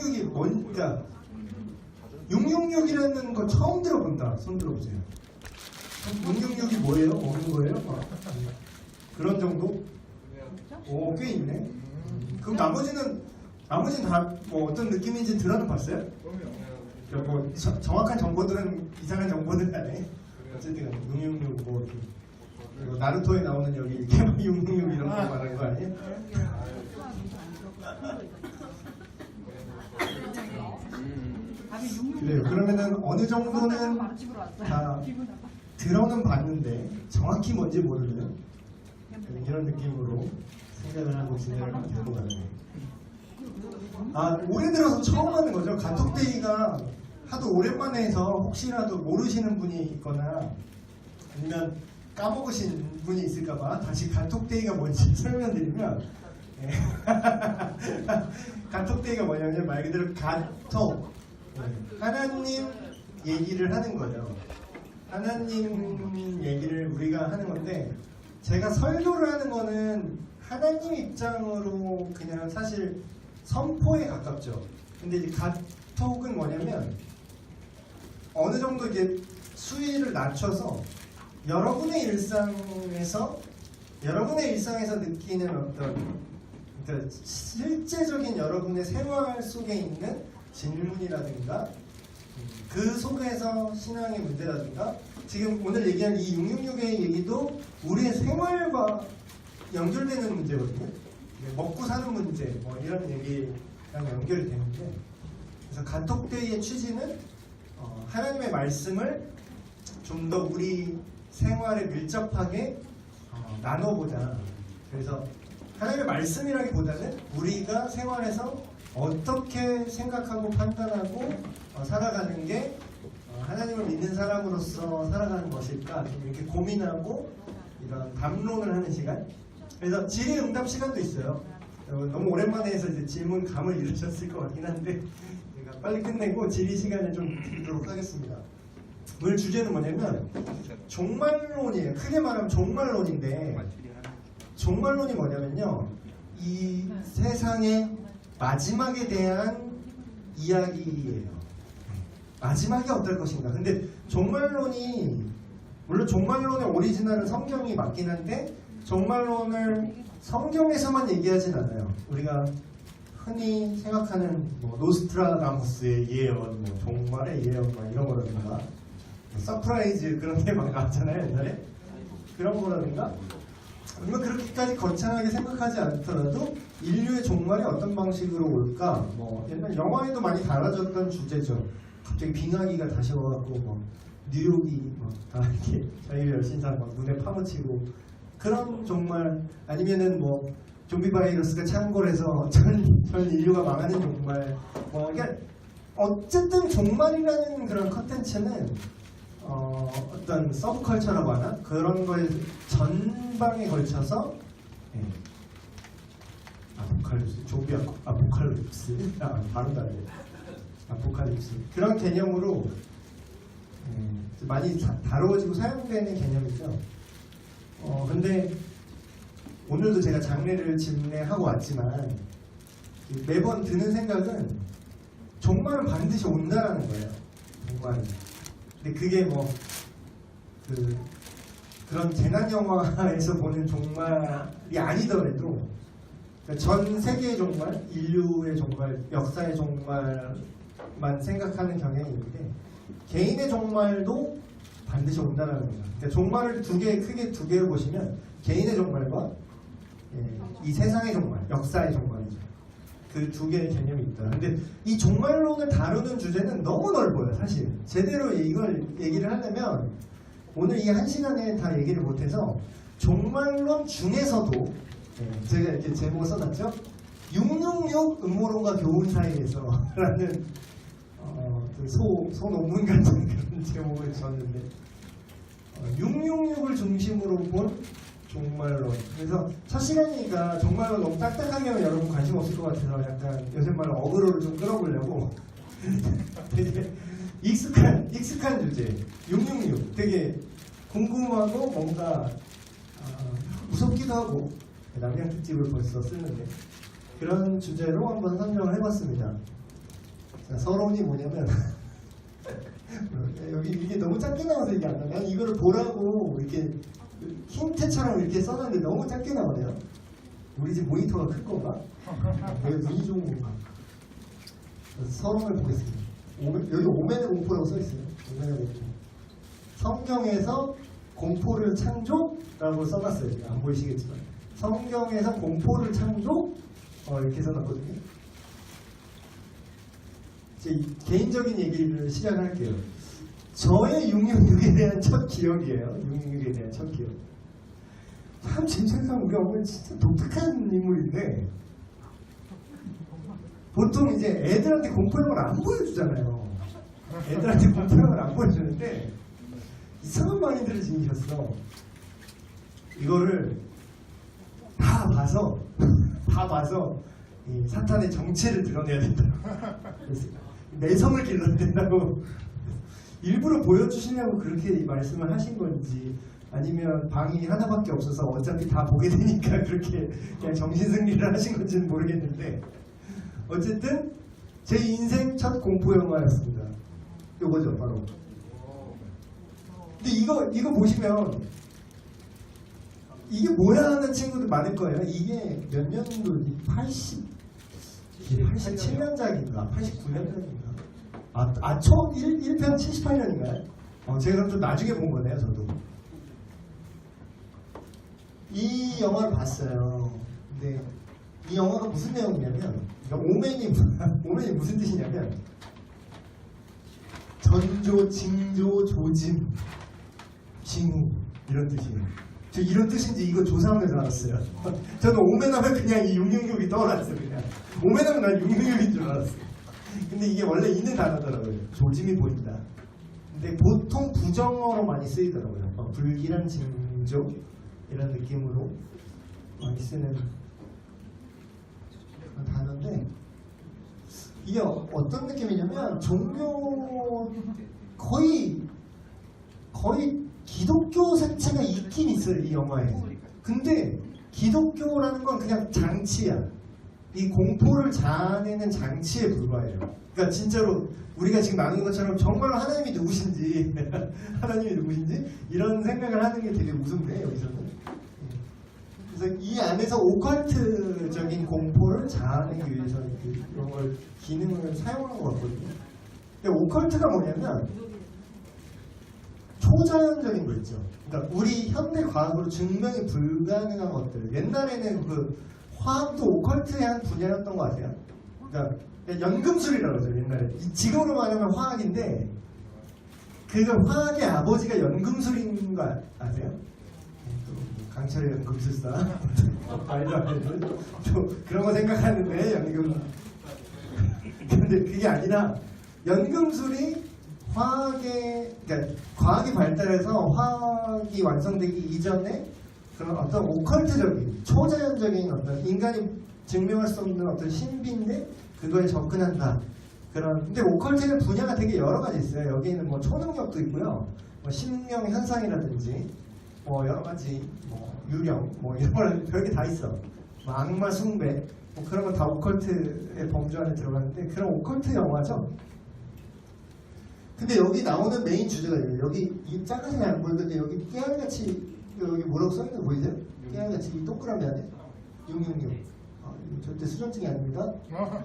666이 뭔가 666이라는 거 처음 들어본다. 손 들어보세요. 666이 뭐예요? 먹는 거예요? 그런 정도? 오, 꽤 있네. 그럼 나머지는 다 뭐 어떤 느낌인지 들어는 봤어요? 그러니까 뭐 정확한 정보들은 이상한 정보들 안에 어쨌든 666 뭐 나루토에 나오는 여기 케마 666 이런 거 말하는 거 아니에요? 그래요. 그러면은 어느 정도는 다 들어는 봤는데 정확히 뭔지 모르는 이런 느낌으로 생각을 하고 진행을 하면 될 것 같네요. 올해 들어서 처음 하는 거죠. 가톡데이가 하도 오랜만에 해서 혹시라도 모르시는 분이 있거나 아니면 까먹으신 분이 있을까봐 다시 가톡데이가 뭔지 설명드리면 가톡데이가 뭐냐면 말 그대로 가톡 하나님 얘기를 하는 거예요. 하나님 얘기를 우리가 하는 건데 제가 설교를 하는 거는 하나님 입장으로 그냥 사실 선포에 가깝죠. 근데 이제 가톡은 뭐냐면 어느 정도 이제 수위를 낮춰서 여러분의 일상에서 느끼는 어떤 그러니까 실제적인 여러분의 생활 속에 있는 질문이라든가 그 속에서 신앙의 문제라든가 지금 오늘 얘기한 이 666의 얘기도 우리의 생활과 연결되는 문제거든요. 먹고 사는 문제 뭐 이런 얘기랑 연결이 되는데 그래서 가톡데이의 취지는 하나님의 말씀을 좀 더 우리 생활에 밀접하게 나눠보자. 그래서 하나님의 말씀이라기보다는 우리가 생활에서 어떻게 생각하고 판단하고 살아가는 게 하나님을 믿는 사람으로서 살아가는 것일까 좀 이렇게 고민하고 이런 담론을 하는 시간. 그래서 질의응답 시간도 있어요. 너무 오랜만에 해서 이제 질문 감을 잃으셨을 것 같긴 한데 제가 빨리 끝내고 질의 시간을 좀 드리도록 하겠습니다. 오늘 주제는 뭐냐면 종말론이에요. 크게 말하면 종말론인데 종말론이 뭐냐면요. 이 세상의 마지막에 대한 이야기예요. 마지막이 어떨 것인가. 근데 종말론이 물론 종말론의 오리지널은 성경이 맞긴 한데 종말론을 성경에서만 얘기하진 않아요. 우리가 흔히 생각하는 뭐 노스트라다무스의 예언, 뭐 종말의 예언 막 이런 거라든가 서프라이즈 그런 게 막 나왔잖아요 옛날에. 그런 거라든가 아니면 그렇게까지 거창하게 생각하지 않더라도 인류의 종말이 어떤 방식으로 올까 뭐 옛날 영화에도 많이 다뤄졌던 주제죠. 갑자기 빙하기가 다시 와갖고 뭐 뉴욕이 다 이렇게 자유의 열신상 막 눈에 파묻히고 그런 종말 아니면은 뭐 좀비 바이러스가 창궐해서 전 인류가 망하는 종말 그러니까 어쨌든 종말이라는 그런 컨텐츠는 어떤 서브컬처라고 하나 그런 거에 전방에 걸쳐서 아포칼립스 좀비 아포칼립스 바로 다르네. 아포칼립스 그런 개념으로 많이 다루어지고 사용되는 개념이죠. 근데 오늘도 제가 장례를 진행하고 왔지만 매번 드는 생각은 종말은 반드시 온다라는 거예요. 종말은. 근데 그게 뭐 그런 재난 영화에서 보는 종말이 아니더라도 그러니까 전 세계의 종말, 인류의 종말, 역사의 종말만 생각하는 경향이 있는데 개인의 종말도 반드시 온다라는 거죠. 그러니까 종말을 크게 두 개로 보시면 개인의 종말과 이 세상의 종말, 역사의 종말이죠. 그 두 개의 개념이 있다. 근데 이 종말론을 다루는 주제는 너무 넓어요, 사실. 제대로 이걸 얘기를 하려면 오늘 이 한 시간에 다 얘기를 못해서 종말론 중에서도 제가 이렇게 제목을 써놨죠. 666 음모론과 교훈 사이에서 라는 소논문 같은 그런 제목을 지었는데 666을 중심으로 본 종말론. 그래서 첫 시간이니까 종말론 너무 딱딱하게 하면 여러분 관심 없을 것 같아서 약간 요새 말로 어그로를 좀 끌어보려고 되게 익숙한 주제 666 되게 궁금하고 뭔가 무섭기도 하고 남양 특집을 벌써 쓰는데 그런 주제로 한번 선정을 해봤습니다. 서론이 뭐냐면 여기 이게 너무 작게 나와서 이게 안 나와. 난 이거를 보라고 이렇게 힌트처럼 이렇게 써놨는데 너무 작게 나오네요. 우리 집 모니터가 클 건가? 왜 눈이 좋은 건가? 서론을 보겠습니다. 여기 오멘의 공포라고 써있어요. 오멘의 공포. 성경에서 공포를 창조라고 써놨어요. 안 보이시겠지만 성경에서 공포를 창조 이렇게 써놨거든요. 제 개인적인 얘기를 시작할게요. 저의 666에 대한 첫 기억이에요. 666에 대한 첫 기억. 참 진짜상 우리 어머니 진짜 독특한 인물인데 보통 이제 애들한테 공포영화를 안 보여주잖아요. 애들한테 공포영화를 안 보여주는데 이상한 마인드를 지니셨어. 이거를 다 봐서 이 사탄의 정체를 드러내야 된다. 내성을 길러야 된다고 일부러 보여주시려고 그렇게 말씀을 하신 건지 아니면 방이 하나밖에 없어서 어차피 다 보게 되니까 그렇게 그냥 정신승리를 하신 건지는 모르겠는데 어쨌든 제 인생 첫 공포 영화였습니다. 요거죠 바로. 근데 이거 보시면 이게 뭐야 하는 친구들 많을 거예요. 이게 몇 년도 87년작인가 89년작인가 초 1편 78년인가요? 제가 그럼 좀 나중에 본 거네요. 저도 이 영화를 봤어요. 근데 이 영화가 무슨 내용이냐면 오맨이 무슨 뜻이냐면 전조, 징조, 조짐, 징후 이런 뜻이에요. 저 이런 뜻인지 이거 조사하는 줄 알았어요. 저는 오맨하면 그냥 이 666이 떠올랐어요. 그냥 오맨하면 난 666인 줄 알았어요. 근데 이게 원래 있는 단어더라고요. 조짐이 보인다. 근데 보통 부정어로 많이 쓰이더라고요. 불길한 징조 이런 느낌으로 많이 쓰는 그런 단어인데 이게 어떤 느낌이냐면 종교 거의 기독교 색채가 있긴 있어요. 이 영화에. 근데 기독교라는 건 그냥 장치야. 이 공포를 자아내는 장치에 불과해요. 그러니까 진짜로 우리가 지금 나누는 것처럼 정말 하나님이 누구신지 이런 생각을 하는 게 되게 무섭네 여기서는. 그래서 이 안에서 오컬트적인 공포를 자아내기 위해서 이런 걸 기능을 사용한 것 같거든요. 근데 오컬트가 뭐냐면 초자연적인 거 있죠. 그러니까 우리 현대 과학으로 증명이 불가능한 것들. 옛날에는 그 화학도 오컬트의 한 분야였던 것 같아요. 그러니까 연금술이라고 하죠. 옛날에. 지금으로 말하면 화학인데 그 화학의 아버지가 연금술인 거 아세요? 강철의 연금술사 말도 안 되는 또 그런 거 생각하는데 연금 근데 그게 아니라 연금술이 그러니까 과학이 발달해서 화학이 완성되기 이전에 그런 어떤 오컬트적인 초자연적인 어떤 인간이 증명할 수 없는 어떤 신비인데 그거에 접근한다. 근데 오컬트의 분야가 되게 여러 가지 있어요. 여기는 뭐 초능력도 있고요, 뭐 심령 현상이라든지 뭐 여러 가지 뭐 유령 뭐 이런 걸 별게 다 있어. 뭐 악마 숭배 뭐 그런 건 다 오컬트의 범주 안에 들어가는데 그런 오컬트 영화죠. 근데 여기 나오는 메인 주제가 이래요. 여기 이 작아서 잘 안 보이는데 여기 깨알같이 여기 뭐라고 써있는 거 보이세요? 깨알같이 이 동그라미 안에 666. 절대 수전증이 아닙니다.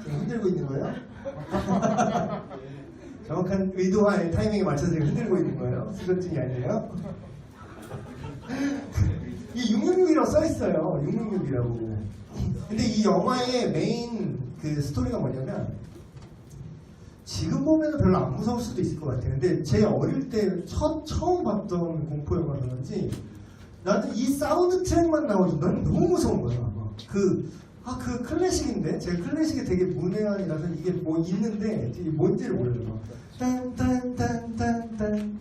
지금 흔들고 있는 거예요. 정확한 의도와 타이밍에 맞춰서 지금 흔들고 있는 거예요. 수전증이 아니에요. 이 666이라고 써있어요. 666이라고. 근데 이 영화의 메인 그 스토리가 뭐냐면 지금 보면 별로 안 무서울 수도 있을 것 같아요. 근데 제 어릴 때 처음 봤던 공포 영화라 그런지 나는 이 사운드 트랙만 나오지 난 너무 무서운 거야. 그 클래식인데 제 클래식이 되게 문외한이라서 이게 뭐 있는데 이게 뭔지를 몰라요. 딴딴딴딴딴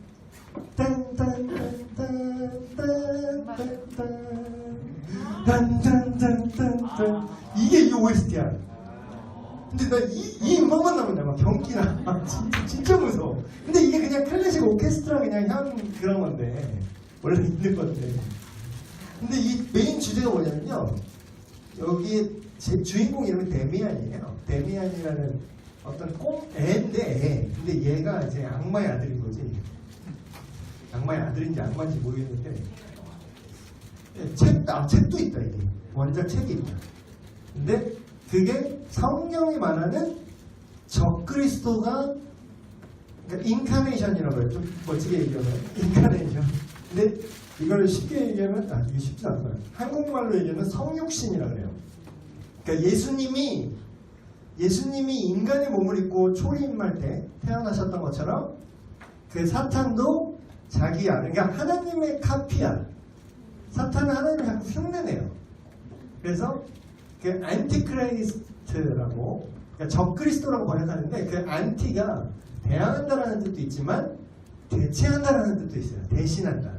딴딴딴딴딴딴딴딴딴 이게 이 OST야. 근데 나 이 음악만 나오면 막 경기나 진짜 무서워. 근데 이게 그냥 클래식 오케스트라 그냥 그런 건데 원래 있는 건데. 근데 이 메인 주제가 뭐냐면요. 여기 제 주인공 이름이 데미안이에요. 데미안이라는 어떤 애인데 애. 근데 얘가 이제 악마의 아들인 거지. 악마의 아들인지 악마인지 모르겠는데 책도 있다 이게. 원작 책이 있다. 근데 그게 성경이 말하는 적그리스도가 그러니까 인카네이션이라고 해요. 좀 멋지게 얘기하면 인카네이션. 근데 이걸 쉽게 얘기하면 이게 쉽지 않아요. 한국말로 얘기하면 성육신이라고 해요. 그러니까 예수님이 인간의 몸을 입고 초림할 때 태어나셨던 것처럼 그 사탄도 자기 아들, 그러니까 하나님의 카피야. 사탄은 하나님을 자꾸 흉내내요. 그래서 그 안티크라이스트라고, 그러니까 적그리스도라고 번역하는데 그 안티가 대항한다라는 뜻도 있지만 대체한다라는 뜻도 있어요. 대신한다.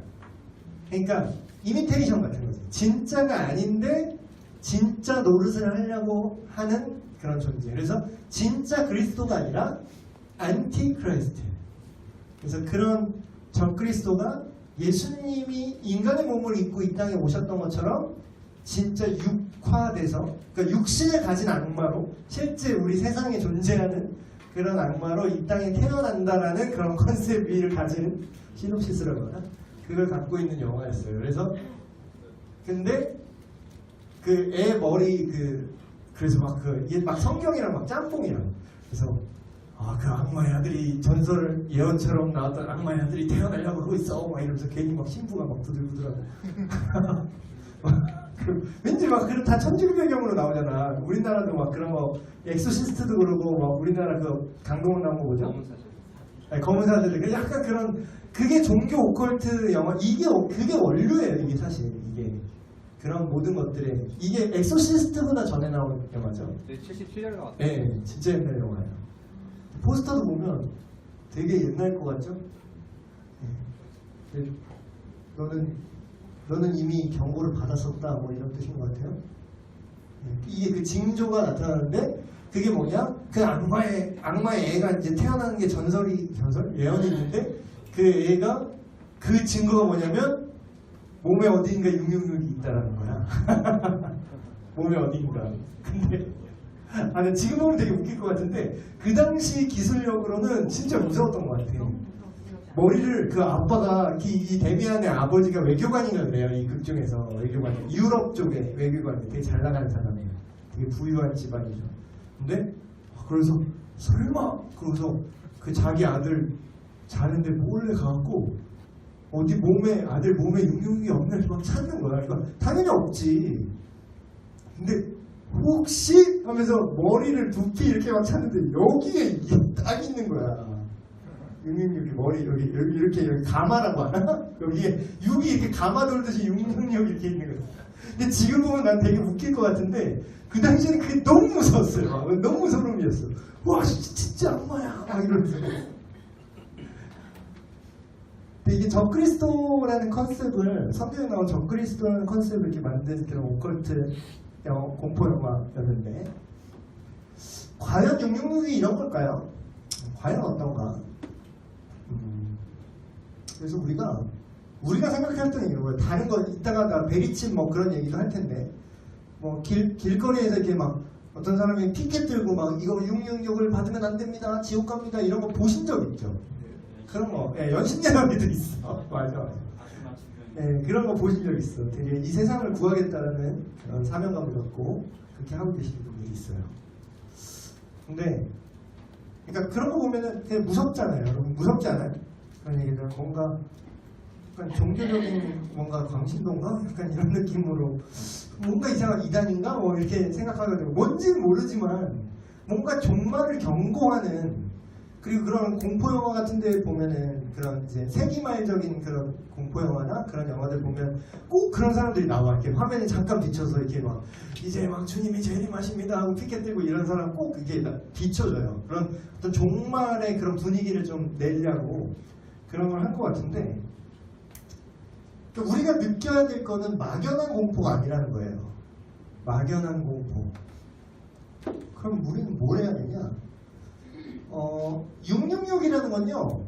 그러니까 이미테이션 같은 거지. 진짜가 아닌데 진짜 노릇을 하려고 하는 그런 존재. 그래서 진짜 그리스도가 아니라 안티크라이스트. 그래서 그런 적그리스도가 예수님이 인간의 몸을 입고 이 땅에 오셨던 것처럼 진짜 육화돼서, 그러니까 육신을 가진 악마로, 실제 우리 세상에 존재하는 그런 악마로 이 땅에 태어난다라는 그런 컨셉을 가지는 시놉시스라고 하나? 그걸 갖고 있는 영화였어요. 그래서 근데 그 애 머리 그래서 막 성경이랑 막 짬뽕이랑 그래서 그 악마의 아들이 전설 예언처럼 나왔던 악마의 아들이 태어나려고 하고 있어 막 이러면서 괜히 막 신부가 막 부들부들하고 왠지 막 다 천주교 배경으로 나오잖아. 우리나라도 막 그런 거 엑소시스트도 그러고 막 우리나라 그 강동원 나온 거 뭐죠? 검은 사제들. 약간 그런 그게 종교 오컬트 영화 그게 원류예요. 이게 사실 이게 그런 모든 것들에 이게 엑소시스트보다 전에 나온 영화죠. 네, 77년에 나왔어요. 네, 진짜 옛날 영화예요. 포스터도 보면 되게 옛날 것 같죠? 네. 너는 이미 경고를 받았었다 뭐 이런 뜻인 것 같아요. 이게 그 징조가 나타나는데 그게 뭐냐? 그 악마의 애가 이제 태어나는 게 예언이 있는데 그 애가 그 증거가 뭐냐면 몸에 어딘가 666이 있다라는 거야. 몸에 어딘가. 근데 지금 보면 되게 웃길 것 같은데 그 당시 기술력으로는 진짜 무서웠던 것 같아요. 머리를 그 아빠가 이 데미안의 아버지가 외교관인가 그래요. 이 극 중에서 외교관, 유럽 쪽에 외교관, 되게 잘 나가는 사람이에요. 되게 부유한 집안이죠. 근데 그래서 설마 그래서 그 자기 아들 자는데 몰래 가갖고 어디 아들 몸에 666이 없나 막 찾는 거야. 그러니까 당연히 없지. 근데 혹시 하면서 머리를 두피 이렇게 막 찾는데 여기에 이게 딱 있는 거야. 666이 머리 여기 이렇게 가마라고 하나? 여기에 6이 이렇게 가마 돌듯이 666이 이렇게 있는 거야. 근데 지금 보면 난 되게 웃길 것 같은데 그 당시에는 그게 너무 무서웠어요. 너무 소름이었어. 와 진짜 악마야 막 이러면서. 근데 이게 적그리스도라는 컨셉을 성경에 나온 적그리스도라는 컨셉을 이렇게 만든 그런 오컬트 공포 영화였는데 과연 666이 이런 걸까요? 과연 어떤가? 그래서 우리가 생각했던 이런 거예요. 다른 거 이따가 나 베리친 뭐 그런 얘기도 할 텐데 뭐 길거리에서 이렇게 막 어떤 사람이 피켓 들고 막 이거 666을 받으면 안 됩니다. 지옥 갑니다. 이런 거 보신 적 있죠? 그런 거 연신연합이도 있어. 맞아. 그런 거 보신 적 있어. 되게 이 세상을 구하겠다는 그런 사명감을 갖고 그렇게 하고 계시는 분들이 있어요. 근데 그러니까 그런 거 보면은 되게 무섭잖아요. 여러분 무섭지 않아요? 그런 얘기들 뭔가 약간 종교적인 뭔가 광신도인가? 약간 이런 느낌으로 뭔가 이상한 이단인가? 뭐 이렇게 생각하게 되고 뭔지는 모르지만 뭔가 종말을 경고하는 그리고 그런 공포 영화 같은 데 보면은 그런 이제 세기말적인 그런 공포 영화나 그런 영화들 보면 꼭 그런 사람들이 나와. 이렇게 화면에 잠깐 비춰서 이렇게 막 이제 막 주님이 재림하십니다 하고 피켓 들고 이런 사람 꼭 이게 비춰져요. 그런 어떤 종말의 그런 분위기를 좀 내려고 그런 걸 할 것 같은데 그러니까 우리가 느껴야 될 거는 막연한 공포가 아니라는 거예요. 막연한 공포. 그럼 우리는 뭘 해야 되냐? 666이라는 건요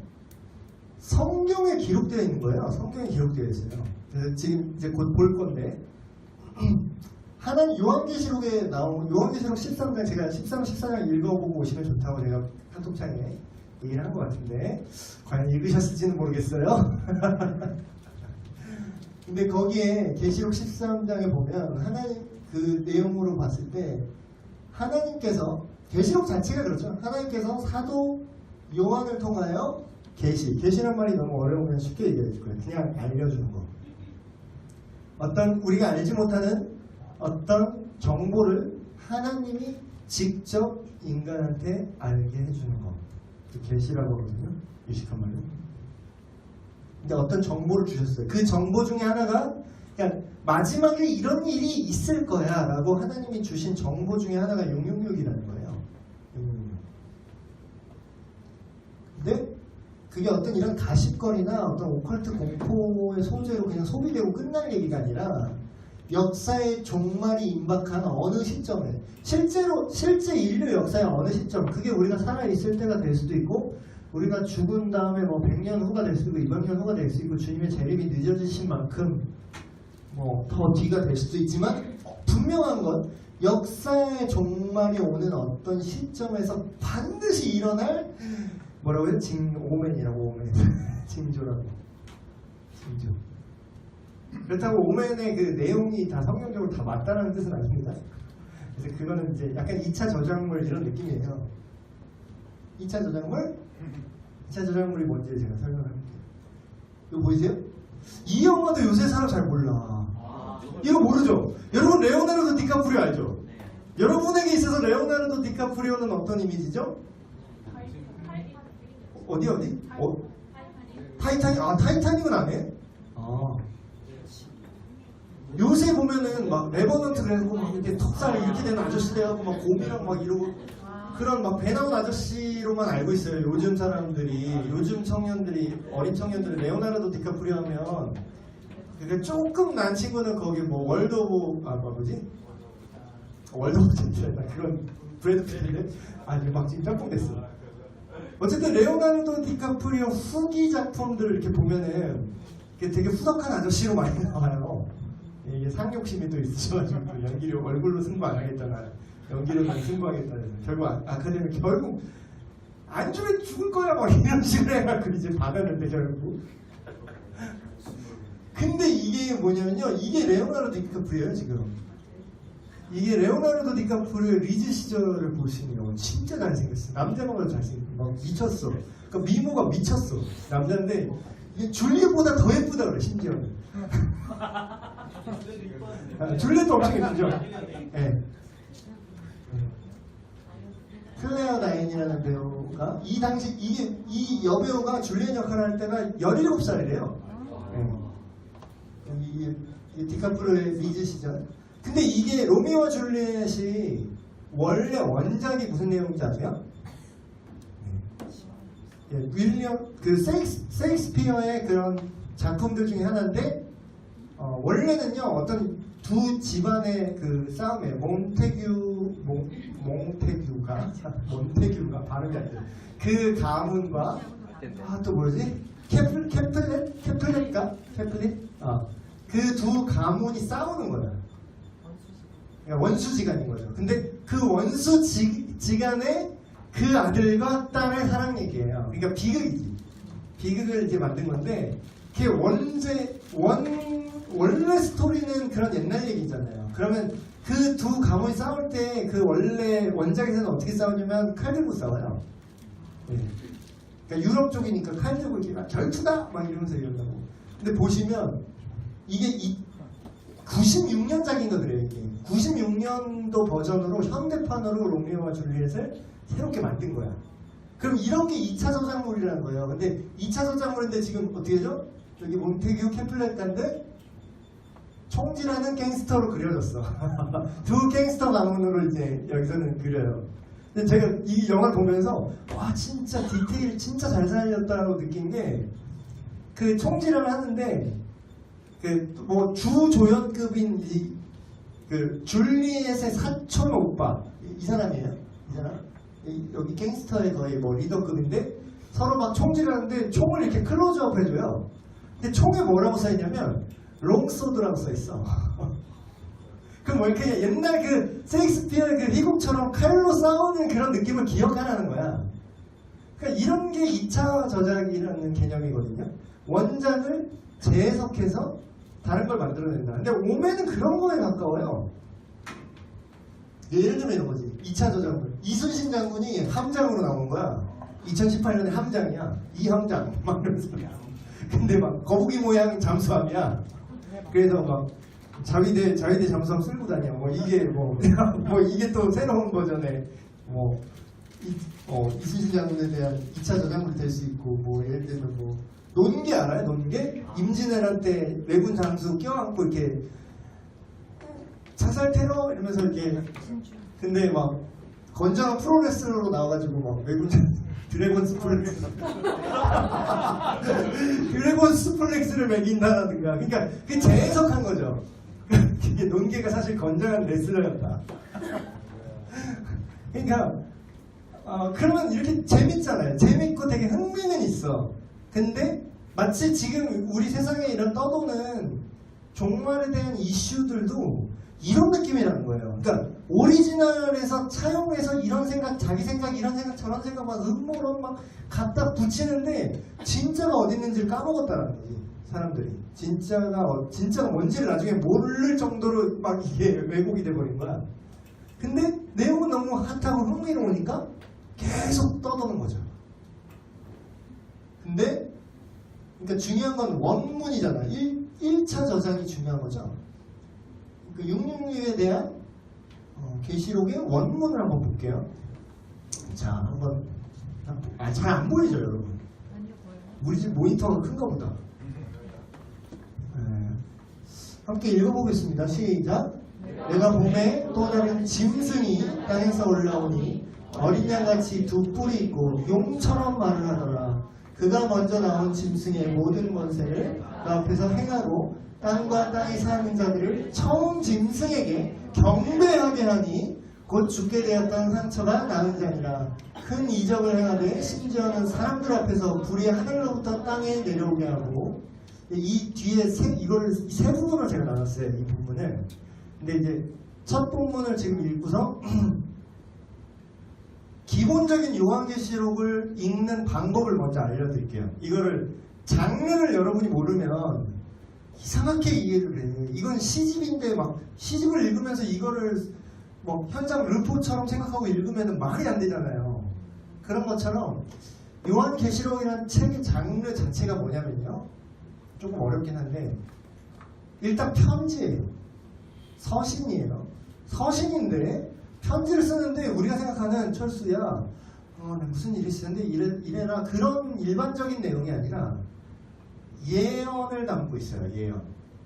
성경에 기록되어 있는 거예요. 성경에 기록되어 있어요. 그래서 지금 이제 곧 볼 건데 하나님 요한계시록에 나온 요한계시록 13장 제가 13, 14장 읽어보고 오시면 좋다고 제가 카톡창에 얘기를 한 것 같은데 과연 읽으셨을지는 모르겠어요. 근데 거기에 계시록 13장에 보면 하나님 그 내용으로 봤을 때 하나님께서 계시록 자체가 그렇죠. 하나님께서 사도 요한을 통하여 계시란 말이 너무 어려우면 쉽게 얘기해 줄 거예요. 그냥 알려주는 거. 어떤 우리가 알지 못하는 어떤 정보를 하나님이 직접 인간한테 알게 해주는 거. 그 계시라고 하거든요. 유식한 말로. 근데 어떤 정보를 주셨어요. 그 정보 중에 하나가 그러니까 마지막에 이런 일이 있을 거야 라고 하나님이 주신 정보 중에 하나가 666이라는 거예요. 666. 근데 그게 어떤 이런 가십거리나 어떤 오컬트 공포의 소재로 그냥 소비되고 끝날 얘기가 아니라 역사의 종말이 임박한 어느 시점에 실제 인류 역사의 어느 시점 그게 우리가 살아있을 때가 될 수도 있고 우리가 죽은 다음에 뭐 100년 후가 될 수도 있고 200년 후가 될 수도 있고 주님의 재림이 늦어지신 만큼 뭐 더 뒤가 될 수도 있지만 분명한 건 역사의 종말이 오는 어떤 시점에서 반드시 일어날 뭐라고요? 오멘이라고 오멘 징조라고 징조. 그렇다고 오멘의 그 내용이 다 성경적으로 다 맞다라는 뜻은 아닙니다. 그래서 그거는 이제 약간 2차 저작물 이런 느낌이에요. 2차 저작물? 2차 저작물이 뭔지 제가 설명할게요. 이거 보이세요? 이 영화도 요새 사람 잘 몰라. 이거 모르죠? 여러분 레오나르도 디카프리오 알죠? 여러분에게 있어서 레오나르도 디카프리오는 어떤 이미지죠? 어디? 타이타닉? 타이타닉은 안 해? 요새 보면은 막 레버넌트 그래갖고 막 이렇게 턱살 이렇게 되는 아저씨 돼갖고 막 곰이랑 막 이러고 그런 막 배 나온 아저씨로만 알고 있어요. 요즘 사람들이 요즘 청년들이 어린 청년들이 레오나르도 디카프리오 하면 그게 조금 난 친구는 거기 뭐 월드 오브 젠틀 그런 브래드 피트인데 아니 막 지금 짬뽕 됐어. 어쨌든 레오나르도 디카프리오 후기 작품들을 이렇게 보면은 되게 후덕한 아저씨로 많이 나와요. 이게 상욕심이 또 있으셔가지고 연기력 얼굴로 승부 안 하겠다나 연기력만 승부하겠다 해서 결국 아카데미 결국 안 주면 죽을 거야 막 이런 식으로 해갖고 이제 받았는데 결국 근데 이게 뭐냐면요 이게 레오나르도 디카프리오예요 지금. 이게 레오나르도 디카프리오의 리즈 시절을 보시면 진짜 잘생겼어. 남자마다 잘생겼어. 막 미쳤어. 그러니까 미모가 미쳤어. 남자인데 이게 줄리엣보다 더 예쁘다 그래 심지어는. 줄리엣도 엄청 예쁘죠. 네. 클레어 다인이라는 배우가 이 당시 이 여배우가 줄리엣 역할을 할 때가 17살이래요. 네. 이게 디카프리오의 리즈 시절. 근데 이게 로미오와 줄리엣이 원래 원작이 무슨 내용인지 아세요? 네. 윌리엄 그 세익스피어의 그런 작품들 중에 하나인데 원래는요 어떤 두 집안의 그 싸움이에요. 몬테규가 발음이 안 돼. 그 가문과 또 뭐지? 캐플렛인가? 그 두 가문이 싸우는 거야. 그러니까 원수지간인 거죠. 근데 그 원수지간의 그 아들과 딸의 사랑 얘기예요. 그러니까 비극이지. 비극을 이제 만든 건데 그게 원래 스토리는 그런 옛날 얘기잖아요. 그러면 그 두 가문이 싸울 때 그 원래 원작에서는 어떻게 싸우냐면 칼 들고 싸워요. 네. 그러니까 유럽 쪽이니까 칼 들고 이렇게 결투다 막 이러면서 이런다고. 근데 보시면 이게 96년작인가 그래요. 이게 96년도 버전으로 현대판으로 로미오와 줄리엣을 새롭게 만든 거야. 그럼 이런 게 2차 저작물이라는 거예요. 근데 2차 저작물인데 지금 어떻게 되죠? 여기 몬테규 캐플렛가인데 총질하는 갱스터로 그려졌어. 두 갱스터 가문으로 이제 여기서는 그려요. 근데 제가 이 영화를 보면서 와 진짜 디테일 진짜 잘 살렸다고 느낀 게 그 총질을 하는데 그 뭐 주조연급인 그 줄리엣의 사촌 오빠 이 사람이에요. 이 사람 여기 갱스터의 거의 뭐 리더급인데 서로 막 총질을 하는데 총을 이렇게 클로즈업 해줘요. 근데 총에 뭐라고 써있냐면 롱소드라고 써있어. 그 뭐 이렇게 옛날 그 셰익스피어 그 희곡처럼 칼로 싸우는 그런 느낌을 기억하라는 거야. 그러니까 이런 게 2차 저작이라는 개념이거든요. 원작을 재해석해서 다른 걸 만들어낸다. 근데 오메는 그런 거에 가까워요. 예를 들면 이런 거지. 2차 저작물. 이순신 장군이 함장으로 나온 거야. 2018년에 함장이야. 이함장. 막 이러면서. 근데 막 거북이 모양 잠수함이야. 그래서 막 자위대 잠수함 쓸고 다녀. 뭐 이게 뭐 이게 또 새로운 버전의 뭐 이순신 장군에 대한 2차 저작물이 될 수 있고, 뭐 예를 들면 뭐 논개 알아요? 논개? 임진왜란 때 왜군 장수 껴안고 이렇게 자살 테러 이러면서 이렇게. 근데 막 건장한 프로레슬러로 나와가지고 막 왜군 드래곤 스플렉스 드래곤 스플렉스를 매긴다라든가. 그러니까 그게 재해석한 거죠. 이게 논개가 사실 건장한 레슬러였다. 그러니까 그러면 이렇게 재밌잖아요. 재밌고 되게 흥미는 있어. 근데 마치 지금 우리 세상에 이런 떠도는 종말에 대한 이슈들도 이런 느낌이라는 거예요. 그러니까 오리지널에서 차용해서 이런 생각, 자기 생각, 이런 생각, 저런 생각 막 음모론 막 갖다 붙이는데 진짜가 어디 있는지를 까먹었다라는 거지. 사람들이 진짜가 뭔지를 나중에 모를 정도로 막 이게 왜곡이 돼버린 거야. 근데 내용은 너무 핫하고 흥미로우니까 계속 떠도는 거죠. 근데 그러니까 중요한 건 원문이잖아. 1차 저작이 중요한 거죠. 그 666에 대한 계시록의 원문을 한번 볼게요. 자, 한번 잘 안 보이죠, 여러분? 우리 집 모니터가 큰가 보다. 함께 읽어보겠습니다. 시작. 내가 봄에 또 다른 짐승이 땅에서 올라오니 어린 양같이 두 뿔이 있고 용처럼 말을 하더라. 그가 먼저 나온 짐승의 모든 권세를 그 앞에서 행하고 땅과 땅에 사는 자들을 처음 짐승에게 경배하게 하니 곧 죽게 되었던 상처가 나은 자니라. 큰 이적을 행하되 심지어는 사람들 앞에서 불이 하늘로부터 땅에 내려오게 하고. 이 뒤에 이걸 세 부분을 제가 나눴어요. 이 부분을. 근데 이제 첫 본문을 지금 읽고서 기본적인 요한계시록을 읽는 방법을 먼저 알려드릴게요. 이거를 장르를 여러분이 모르면 이상하게 이해를 해. 이건 시집인데 막 시집을 읽으면서 이거를 뭐 현장 르포처럼 생각하고 읽으면 말이 안 되잖아요. 그런 것처럼 요한계시록이라는 책의 장르 자체가 뭐냐면요. 조금 어렵긴 한데 일단 편지예요. 서신이에요. 서신인데 편지를 쓰는데 우리가 생각하는 철수야 무슨 일이 있었는데 이래라 그런 일반적인 내용이 아니라 예언을 담고 있어요. 예언.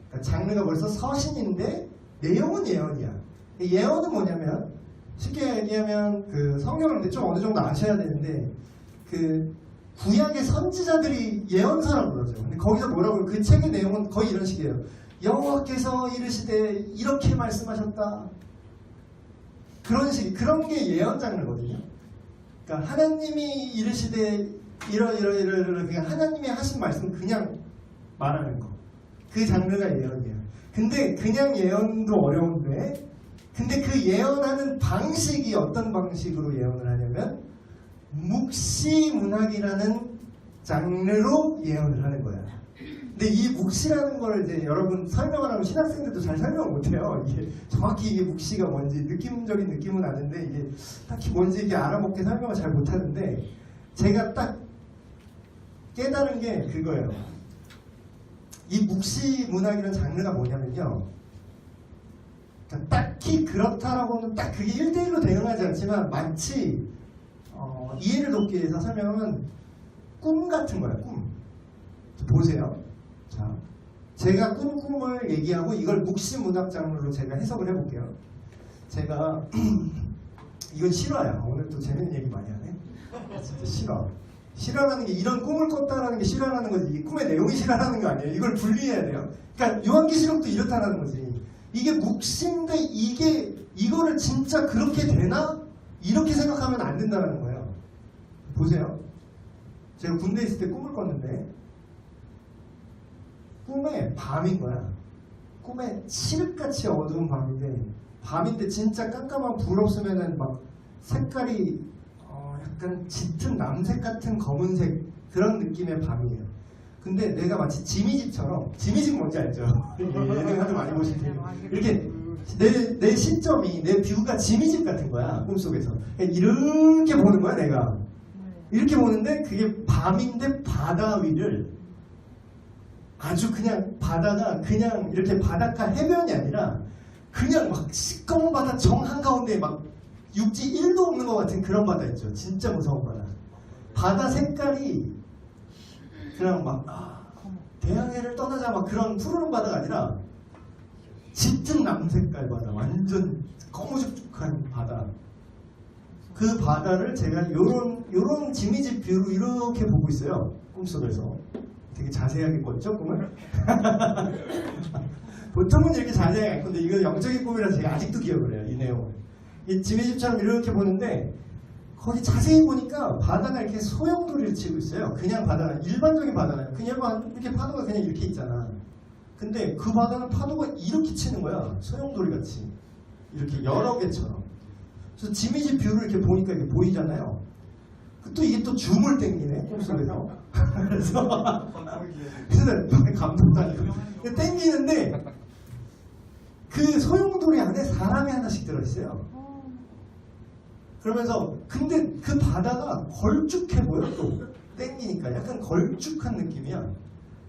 그러니까 장르가 벌써 서신인데 내용은 예언이야. 예언은 뭐냐면 쉽게 얘기하면 그 성경을 근데 좀 어느 정도 아셔야 되는데 그 구약의 선지자들이 예언서라고 그러죠. 근데 거기서 뭐라고 그 책의 내용은 거의 이런 식이에요. 여호와께서 이르시되 이렇게 말씀하셨다. 그런 게 예언 장르거든요. 그러니까 하나님이 이르시되 그냥 하나님이 하신 말씀 그냥 말하는 거. 그 장르가 예언이에요. 근데 그냥 예언도 어려운데 근데 그 예언하는 방식이 어떤 방식으로 예언을 하냐면 묵시문학이라는 장르로 예언을 하는 거야. 근데 이 묵시라는 걸 이제 여러분 설명을 하면 신학생들도 잘 설명을 못해요. 이게 정확히 이게 묵시가 뭔지 느낌적인 느낌은 아는데 이게 딱히 뭔지 이게 알아먹게 설명을 잘 못하는데 제가 딱 깨달은 게 그거예요. 이 묵시문학이라는 장르가 뭐냐면요. 그러니까 딱히 그렇다라고는 딱 그게 1대1로 대응하지 않지만 마치 이해를 돕기 위해서 설명하면 꿈 같은 거야. 꿈. 보세요. 자, 제가 꿈을 얘기하고 이걸 묵시문학 장르로 제가 해석을 해볼게요. 제가 이건 실화야. 오늘 또 재밌는 얘기 많이 하네. 진짜 실화. 실화라는 게 이런 꿈을 꿨다라는 게 실화라는 거지. 이 꿈의 내용이 실화라는 거 아니에요. 이걸 분리해야 돼요. 그러니까 요한계시록도 이렇다라는 거지. 이게 묵시인데 이거를 진짜 그렇게 되나? 이렇게 생각하면 안 된다는 거예요. 보세요. 제가 군대에 있을 때 꿈을 꿨는데 꿈에 밤인 거야. 꿈에 칠흑같이 어두운 밤인데 진짜 깜깜한 불 없으면은 막 색깔이 약간 짙은 남색 같은 검은색 그런 느낌의 밤이에요. 근데 내가 마치 지미집처럼, 지미집 뭔지 알죠? 예능 하도 많이 보실 텐데 이렇게 내 시점이, 내 뷰가 지미집 같은 거야, 꿈속에서. 이렇게 보는 거야, 내가. 이렇게 보는데 그게 밤인데 바다 위를 아주 그냥 바다가 그냥 이렇게 바닷가 해변이 아니라 그냥 막 시꺼먼 바다 정 한가운데 막 육지 1도 없는 것 같은 그런 바다 있죠. 진짜 무서운 바다. 바다 색깔이 그냥 막 대양해를 떠나자 막 그런 푸르른 바다가 아니라 짙은 남색깔 바다, 완전 꺼무죽죽한 바다. 그 바다를 제가 요런 지미집 뷰로 이렇게 보고 있어요. 꿈속에서. 되게 자세하게 꿨죠, 꿈을? 보통은 이렇게 자세하게 안 꿨는데 이거 영적인 꿈이라서 제가 아직도 기억을 해요, 이 내용을. 이 지미집처럼 이렇게 보는데 거기 자세히 보니까 바다가 이렇게 소용돌이를 치고 있어요. 그냥 바다가, 일반적인 바다가 그냥 이렇게 파도가 그냥 이렇게 있잖아. 근데 그 바다는 파도가 이렇게 치는 거야. 소용돌이 같이. 이렇게 여러 개처럼. 그래서 지미집 뷰를 이렇게 보니까 이게 보이잖아요. 또 이게 또 줌을 땡기네, 꿈속에서. 그래서 감동도 아니고 땡기는데 그 소용돌이 안에 사람이 하나씩 들어있어요. 그러면서 근데 그 바다가 걸쭉해 보여. 또 땡기니까 약간 걸쭉한 느낌이야.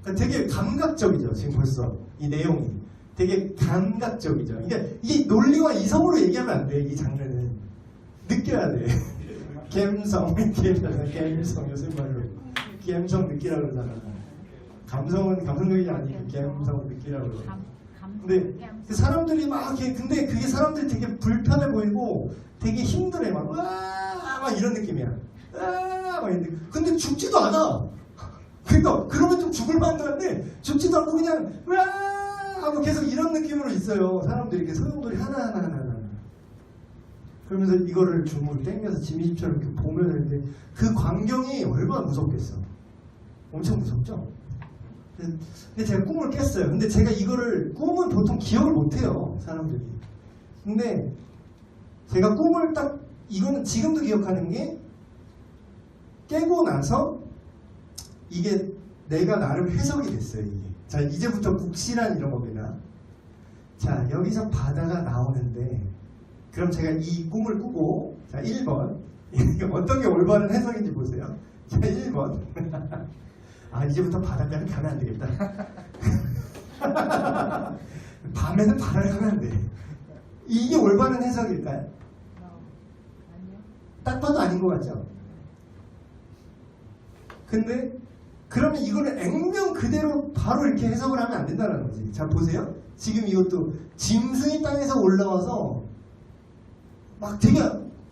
그러니까 되게 감각적이죠. 지금 벌써 이 내용이 되게 감각적이죠. 그러니까 이게 논리와 이성으로 얘기하면 안 돼. 이 장르는 느껴야 돼. 감성, 감성 요새 말로 감성 느끼라 그러잖아. 감성은 감성적이지 않으니까 감성 느끼라 그러죠. 근데 그 사람들이 막 근데 그게 사람들이 되게 불편해 보이고 되게 힘들어 막 이런 느낌이야. 막 이런데 근데 죽지도 않아. 그러니까 그러면 좀 죽을 만한데 죽지도 않고 그냥 하고 계속 이런 느낌으로 있어요. 사람들이 이렇게 소용돌이 하나. 그러면서 이거를 줌으로 땡겨서 지미집처럼 이렇게 보면 그 광경이 얼마나 무섭겠어. 엄청 무섭죠? 근데 제가 꿈을 깼어요. 근데 제가 이거를 꿈은 보통 기억을 못해요, 사람들이. 근데 제가 꿈을 딱 이거는 지금도 기억하는 게 깨고 나서 이게 내가 나름 해석이 됐어요. 이게. 자, 이제부터 국시란 이런 겁니다. 자, 여기서 바다가 나오는데 그럼 제가 이 꿈을 꾸고 자 1번 어떤 게 올바른 해석인지 보세요. 자 1번 아 이제부터 바닷가를 가면 안 되겠다. 밤에는 바다를 가면 안 돼. 이게 올바른 해석일까요? 딱 봐도 아닌 것 같죠? 근데 그러면 이거를 액면 그대로 바로 이렇게 해석을 하면 안 된다는 거지. 자 보세요. 지금 이것도 짐승이 땅에서 올라와서 막 되게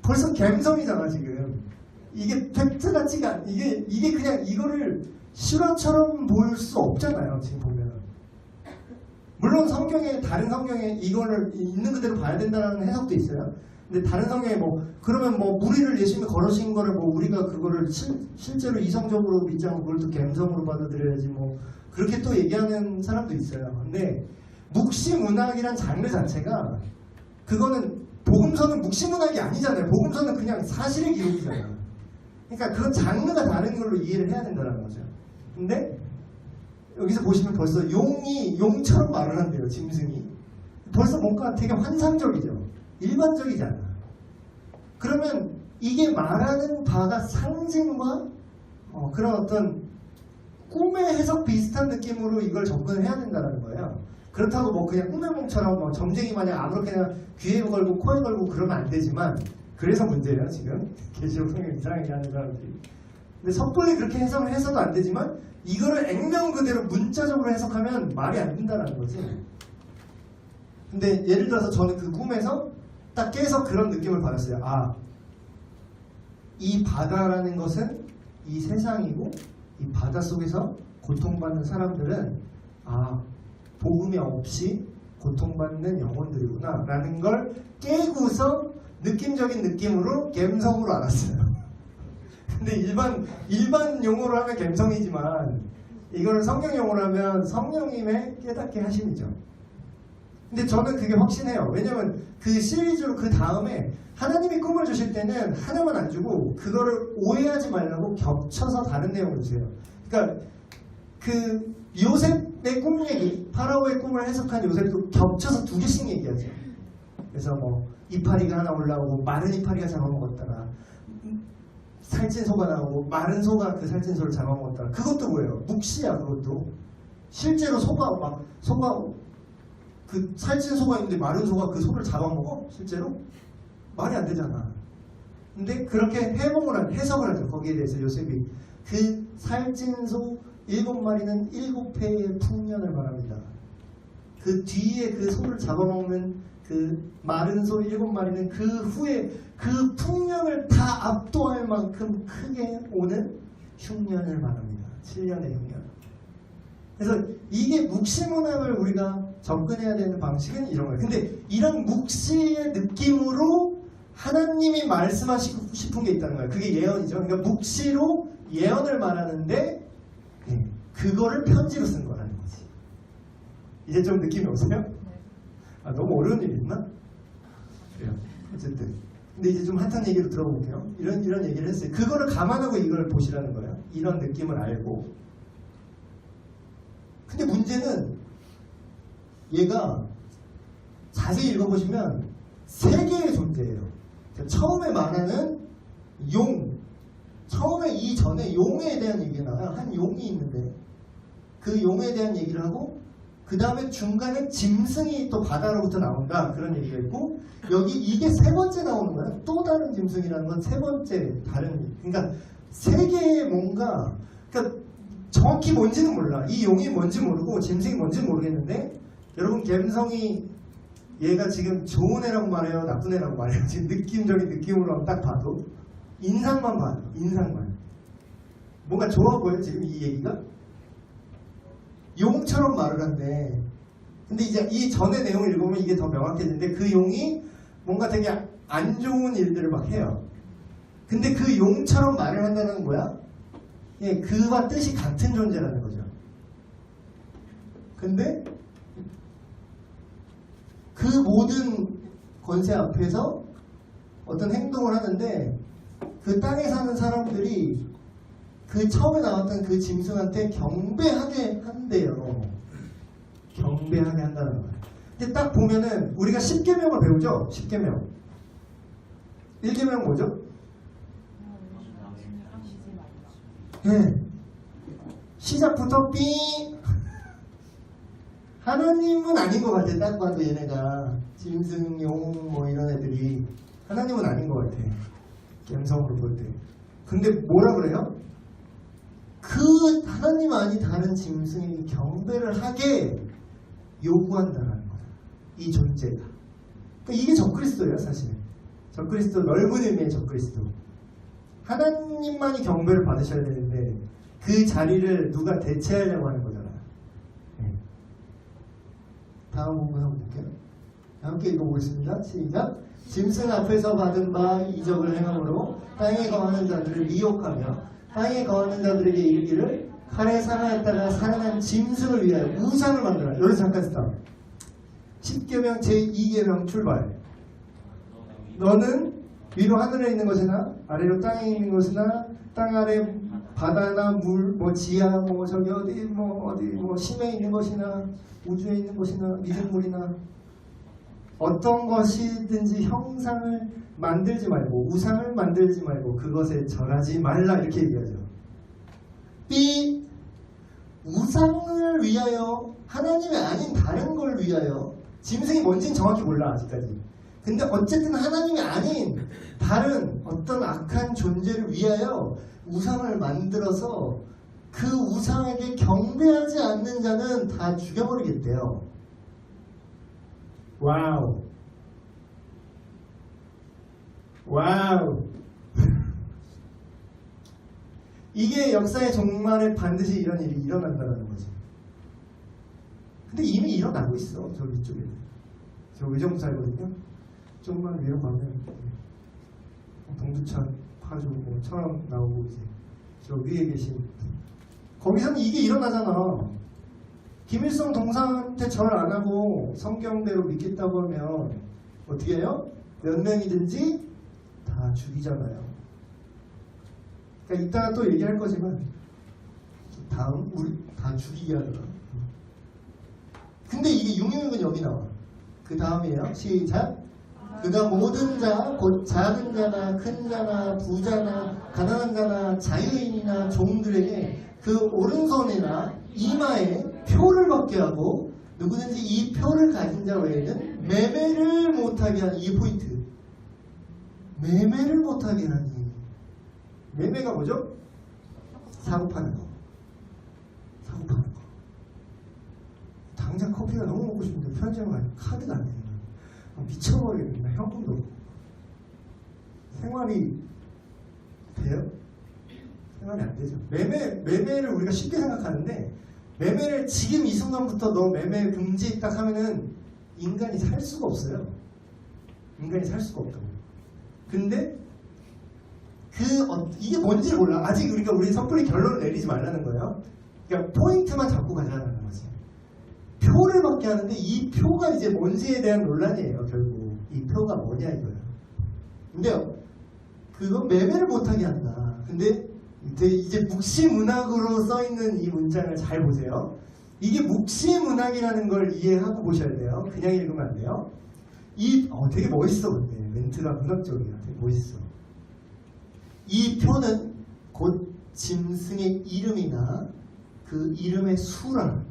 벌써 감성이잖아 지금. 이게 팩트 같지가 이게 그냥 이거를 실화처럼 보일 수 없잖아요 지금 보면. 물론 성경에 다른 성경에 이거를 있는 그대로 봐야 된다는 해석도 있어요. 근데 다른 성경에 그러면 무리를 예수님이 걸으신 거를 우리가 그거를 실제로 이성적으로 믿지 않고 그걸 또 감성으로 받아들여야지 그렇게 또 얘기하는 사람도 있어요. 근데 묵시문학이란 장르 자체가 그거는 복음서는 묵시문학이 아니잖아요. 복음서는 그냥 사실의 기록이잖아요. 그러니까 그건 장르가 다른 걸로 이해를 해야 된다는 거죠. 근데 여기서 보시면 벌써 용처럼 말을 한대요. 짐승이. 벌써 뭔가 되게 환상적이죠. 일반적이지 않아. 그러면 이게 말하는 바가 상징과 그런 어떤 꿈의 해석 비슷한 느낌으로 이걸 접근을 해야 된다는 거예요. 그렇다고 그냥 꿈의 몽처럼 점쟁이 마냥 아무렇게나 귀에 걸고 코에 걸고 그러면 안 되지만 그래서 문제예요 지금 계시록 성경 이상하게 하는 사람들이. 근데 섣불리 그렇게 해석을 해서도 안 되지만 이거를 액면 그대로 문자적으로 해석하면 말이 안 된다는 거지. 근데 예를 들어서 저는 그 꿈에서 딱 깨서 그런 느낌을 받았어요. 이 바다라는 것은 이 세상이고 이 바다 속에서 고통받는 사람들은 복음이 없이 고통받는 영혼들이구나 라는 걸 깨고서 느낌적인 느낌으로 감성으로 알았어요. 근데 일반 용어로 하면 감성이지만 이거를 성경 용어로 하면 성령님의 깨닫게 하심이죠. 근데 저는 그게 확신해요. 왜냐면 그 시리즈로 그 다음에 하나님이 꿈을 주실 때는 하나만 안 주고 그거를 오해하지 말라고 겹쳐서 다른 내용을 주세요. 그러니까 그 요셉의 꿈 얘기, 파라오의 꿈을 해석한 요셉도 겹쳐서 두 개씩 얘기하죠. 그래서 뭐 이파리가 하나 올라오고 마른 이파리가 잡아먹었다가 살찐 소가 나오고 마른 소가 그 살찐 소를 잡아먹었다가 그것도 뭐예요? 묵시야. 그것도 실제로 소가 그 살찐 소가 있는데 마른 소가 그 소를 잡아먹어? 실제로? 말이 안 되잖아. 근데 그렇게 해석을 하죠. 거기에 대해서 요셉이 그 살찐 소 7마리는 7회의 풍년을 말합니다. 그 뒤에 그 소를 잡아먹는 그 마른 소 7마리는 그 후에 그 풍년을 다 압도할 만큼 크게 오는 흉년을 말합니다. 7년의 흉년. 그래서 이게 묵시문학을 우리가 접근해야 되는 방식은 이런 거예요. 근데 이런 묵시의 느낌으로 하나님이 말씀하시고 싶은 게 있다는 거예요. 그게 예언이죠. 그러니까 묵시로 예언을 말하는데 그거를 편지로 쓴 거라는 거지. 이제 좀 느낌이 오세요? 아, 너무 어려운 일이 있나? 그래요. 어쨌든. 근데 이제 좀 핫한 얘기로 들어볼게요. 이런 얘기를 했어요. 그거를 감안하고 이걸 보시라는 거예요. 이런 느낌을 알고. 근데 문제는 얘가 자세히 읽어보시면 세 개의 존재예요. 처음에 말하는 용, 처음에 이전에 용에 대한 얘기가 나와요. 한 용이 있는데 그 용에 대한 얘기를 하고 그 다음에 중간에 짐승이 또 바다로부터 나온다 그런 얘기가 있고 여기 이게 세 번째 나오는 거야. 또 다른 짐승이라는 건 세 번째 다른 그러니까 세 개의 뭔가 그러니까 정확히 뭔지는 몰라. 이 용이 뭔지 모르고 짐승이 뭔지 모르겠는데 여러분 갬성이 얘가 지금 좋은 애라고 말해요? 나쁜 애라고 말해요? 지금 느낌적인 느낌으로 딱 봐도 인상만 봐요. 인상만. 뭔가 좋아 보여요? 지금 이 얘기가? 용처럼 말을 한대. 근데 이제 이 전의 내용을 읽으면 이게 더 명확해지는데 그 용이 뭔가 되게 안 좋은 일들을 막 해요. 근데 그 용처럼 말을 한다는 거야? 예, 그와 뜻이 같은 존재라는 거죠. 근데 그 모든 권세 앞에서 어떤 행동을 하는데 그 땅에 사는 사람들이 그 처음에 나왔던 그 짐승한테 경배하게 한대요. 경배하게 한다는 거예요. 근데 딱 보면은 우리가 10계명을 배우죠? 10계명. 1계명 뭐죠? 네. 시작부터 삥! 하나님은 아닌 것 같아. 딱 봐도 얘네가 짐승, 용, 뭐 이런 애들이 하나님은 아닌 것 같아. 갬성으로 볼 때. 근데 뭐라 그래요? 그 하나님 아닌 다른 짐승이 경배를 하게 요구한다는 거야. 이 존재가. 그러니까 이게 적그리스도예요, 사실. 적그리스도, 넓은 의미의 적그리스도. 하나님만이 경배를 받으셔야 되는데 그 자리를 누가 대체하려고 하는 거잖아. 네. 다음 부분 한번 볼게요. 함께 읽어보겠습니다. 시작. 짐승 앞에서 받은 바 이적을 행함으로 땅에 거하는 자들을 미혹하며 땅에 거하는 자들에게 이르기를 칼에 사나했다가 살아난 짐승을 위하여 우상을 만들어라. 여기서 잠깐 스탑. 10계명 제2계명 출발. 너는 위로 하늘에 있는 것이나 아래로 땅에 있는 것이나 땅 아래 바다나 물, 뭐 지하, 뭐 저기 어디 뭐 심해 있는 것이나 우주에 있는 것이나 미생물이나 어떤 것이든지 형상을 만들지 말고 우상을 만들지 말고 그것에 절하지 말라 이렇게 얘기하죠. B. 우상을 위하여 하나님이 아닌 다른 걸 위하여 짐승이 뭔지는 정확히 몰라 아직까지. 근데 어쨌든 하나님이 아닌 다른 어떤 악한 존재를 위하여 우상을 만들어서 그 우상에게 경배하지 않는 자는 다 죽여버리겠대요. 와우. 와우. 이게 역사의 종말에 반드시 이런 일이 일어난다는 거지. 근데 이미 일어나고 있어. 저 위쪽에. 저 의정부 살거든요. 조금만 위로 가면 동두천, 파주, 뭐 천안 나오고 이제 저 위에 계신 거기서는 이게 일어나잖아. 김일성 동상한테 절 안 하고 성경대로 믿겠다고 하면 어떻게 해요? 몇 명이든지 다 죽이잖아요. 그러니까 이따가 또 얘기할 거지만 다음 우리 다 죽이게 하더라. 근데 이게 666은 여기 나와. 그 다음이에요. 시작. 그가 모든 자, 곧 작은 자나 큰 자나 부자나 가난한 자나 자유인이나 종들에게 그 오른손이나 이마에 표를 받게 하고 누구든지 이 표를 가진 자 외에는 매매를 못하게 하는 이 포인트. 매매를 못하게 하니. 매매가 뭐죠? 사고 파는 거. 사고 파는 거. 당장 커피가 너무 먹고 싶은데 편의점 가면 카드가 안 되는 거야. 미쳐버리겠네. 현금도 없고. 생활이 돼요? 생활이 안 되죠. 매매를 우리가 쉽게 생각하는데 매매를 지금 이 순간부터 너 매매 금지 딱 하면은 인간이 살 수가 없어요. 인간이 살 수가 없다고. 근데 이게 뭔지 몰라. 아직 우리 섣불리 결론을 내리지 말라는 거예요. 그러니까 포인트만 잡고 가자는 거지. 표를 받게 하는데 이 표가 이제 뭔지에 대한 논란이에요. 결국 이 표가 뭐냐 이거예요. 근데요, 그거 매매를 못하게 한다. 근데 이제 묵시문학으로 써있는 이 문장을 잘 보세요. 이게 묵시문학이라는 걸 이해하고 보셔야 돼요. 그냥 읽으면 안 돼요. 되게 멋있어. 근데 멘트가 문학적이야. 되게 멋있어. 이 표는 곧 짐승의 이름이나 그 이름의 수라.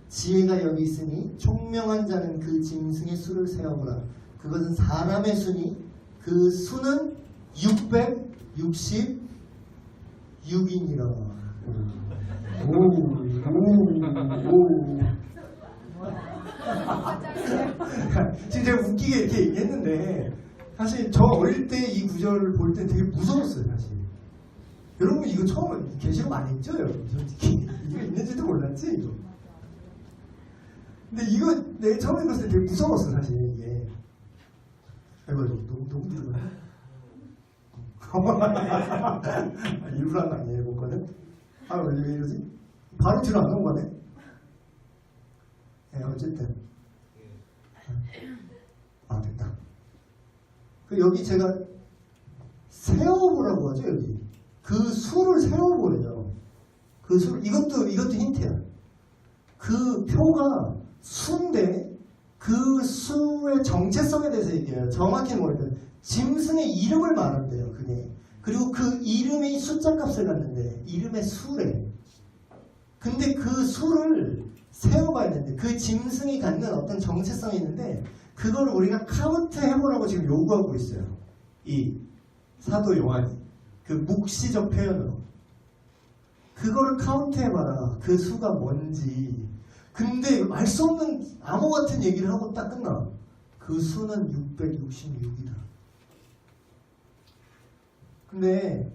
지혜가 여기 있으니 총명한 자는 그 짐승의 수를 세어보라. 그것은 사람의 수니 그 수는 666이니라. 오. 지금 제가 웃기게 이렇게 얘기했는데 사실 저 어릴 때 이 구절을 볼 때 되게 무서웠어요. 사실 여러분 이거 처음 계시록 안 했죠? 여러분 솔직히 이거 있는지도 몰랐지 이거. 근데 이거 내가 처음 읽었을 때 되게 무서웠어 사실 이게. 아이고 너무 들어가네. 일부러 한 거 아니에요 이거는? 왜 이러지? 바로 뒤로 안 넘어가네? 네, 어쨌든 됐다. 여기 제가 세어보라고 하죠. 여기 그 수를 세어보래요. 그 수를 이것도 힌트야. 그 표가 수인데 그 수의 정체성에 대해서 얘기해요. 정확히 뭐냐면 짐승의 이름을 말한대요. 그게. 그리고 그 이름이 숫자 값을 갖는데 이름의 수래. 근데 그 수를 세어봐야 되는데 그 짐승이 갖는 어떤 정체성이 있는데 그걸 우리가 카운트 해보라고 지금 요구하고 있어요. 이 사도 요한이 그 묵시적 표현으로 그거를 카운트 해봐라. 그 수가 뭔지. 근데 알 수 없는 암호 같은 얘기를 하고 딱 끝나. 그 수는 666이다. 근데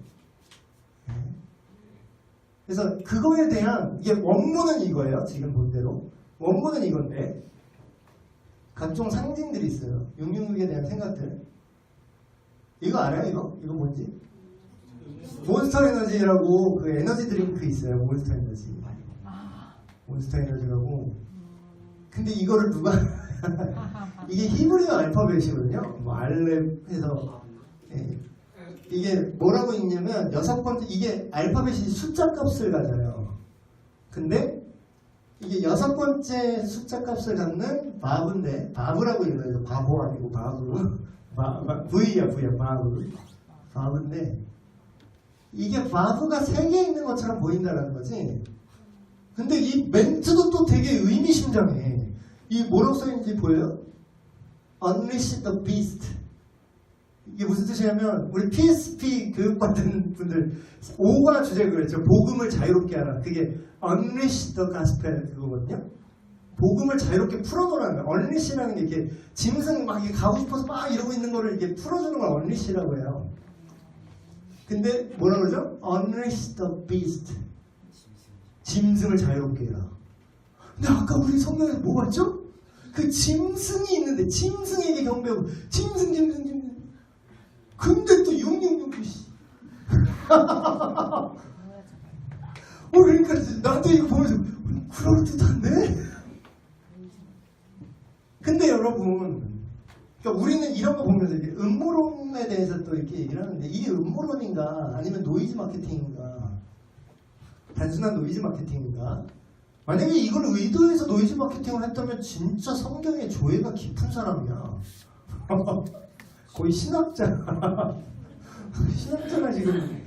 그래서 그거에 대한 이게 원문은 이거예요. 지금 본 대로 원문은 이건데 각종 상징들이 있어요. 666에 대한 생각들. 이거 알아요? 이거 뭔지? 몬스터 에너지라고 그 에너지 드링크 있어요. 몬스터 에너지. 몬스터 에너지라고. 근데 이거를 누가 이게 히브리어 알파벳이거든요. 뭐 알렙해서 이게 뭐라고 읽냐면 6번째 이게 알파벳이 숫자 값을 가져요. 근데 이게 6번째 숫자 값을 갖는 바브인데 바브라고 읽어요. 바보 아니고 바브. V야 바브인데 이게 바브가 3개 있는 것처럼 보인다는 거지. 근데 이 멘트도 또 되게 의미심장해. 이 뭐라고 써있는지 보여요? Unleash the Beast. 이게 무슨 뜻이냐면 우리 PSP 교육받은 분들 5가 주제가 그랬죠. 복음을 자유롭게 하라. 그게 Unleash the Gospel 그거거든요. 복음을 자유롭게 풀어놓으라는 거예요. Unleash라는 게 이렇게 짐승 막 이렇게 가고 싶어서 막 이러고 있는 거를 이렇게 풀어주는 걸 Unleash라고 해요. 근데 뭐라 그러죠? Unleash the Beast. 짐승을 자유롭게 해라. 근데 아까 우리 성경에서 뭐 봤죠? 그 짐승이 있는데 짐승에게 경배하고 짐승 근데 또 666이 그러니까 나도 이거 보면서 그럴듯한데? 근데 여러분, 그러니까 우리는 이런 거 보면서 이렇게 음모론에 대해서 또 이렇게 얘기를 하는데, 이게 음모론인가 아니면 노이즈 마케팅인가, 단순한 노이즈 마케팅인가? 만약에 이걸 의도해서 노이즈 마케팅을 했다면 진짜 성경에 조예가 깊은 사람이야. 거의 신학자. 신학자가 지금.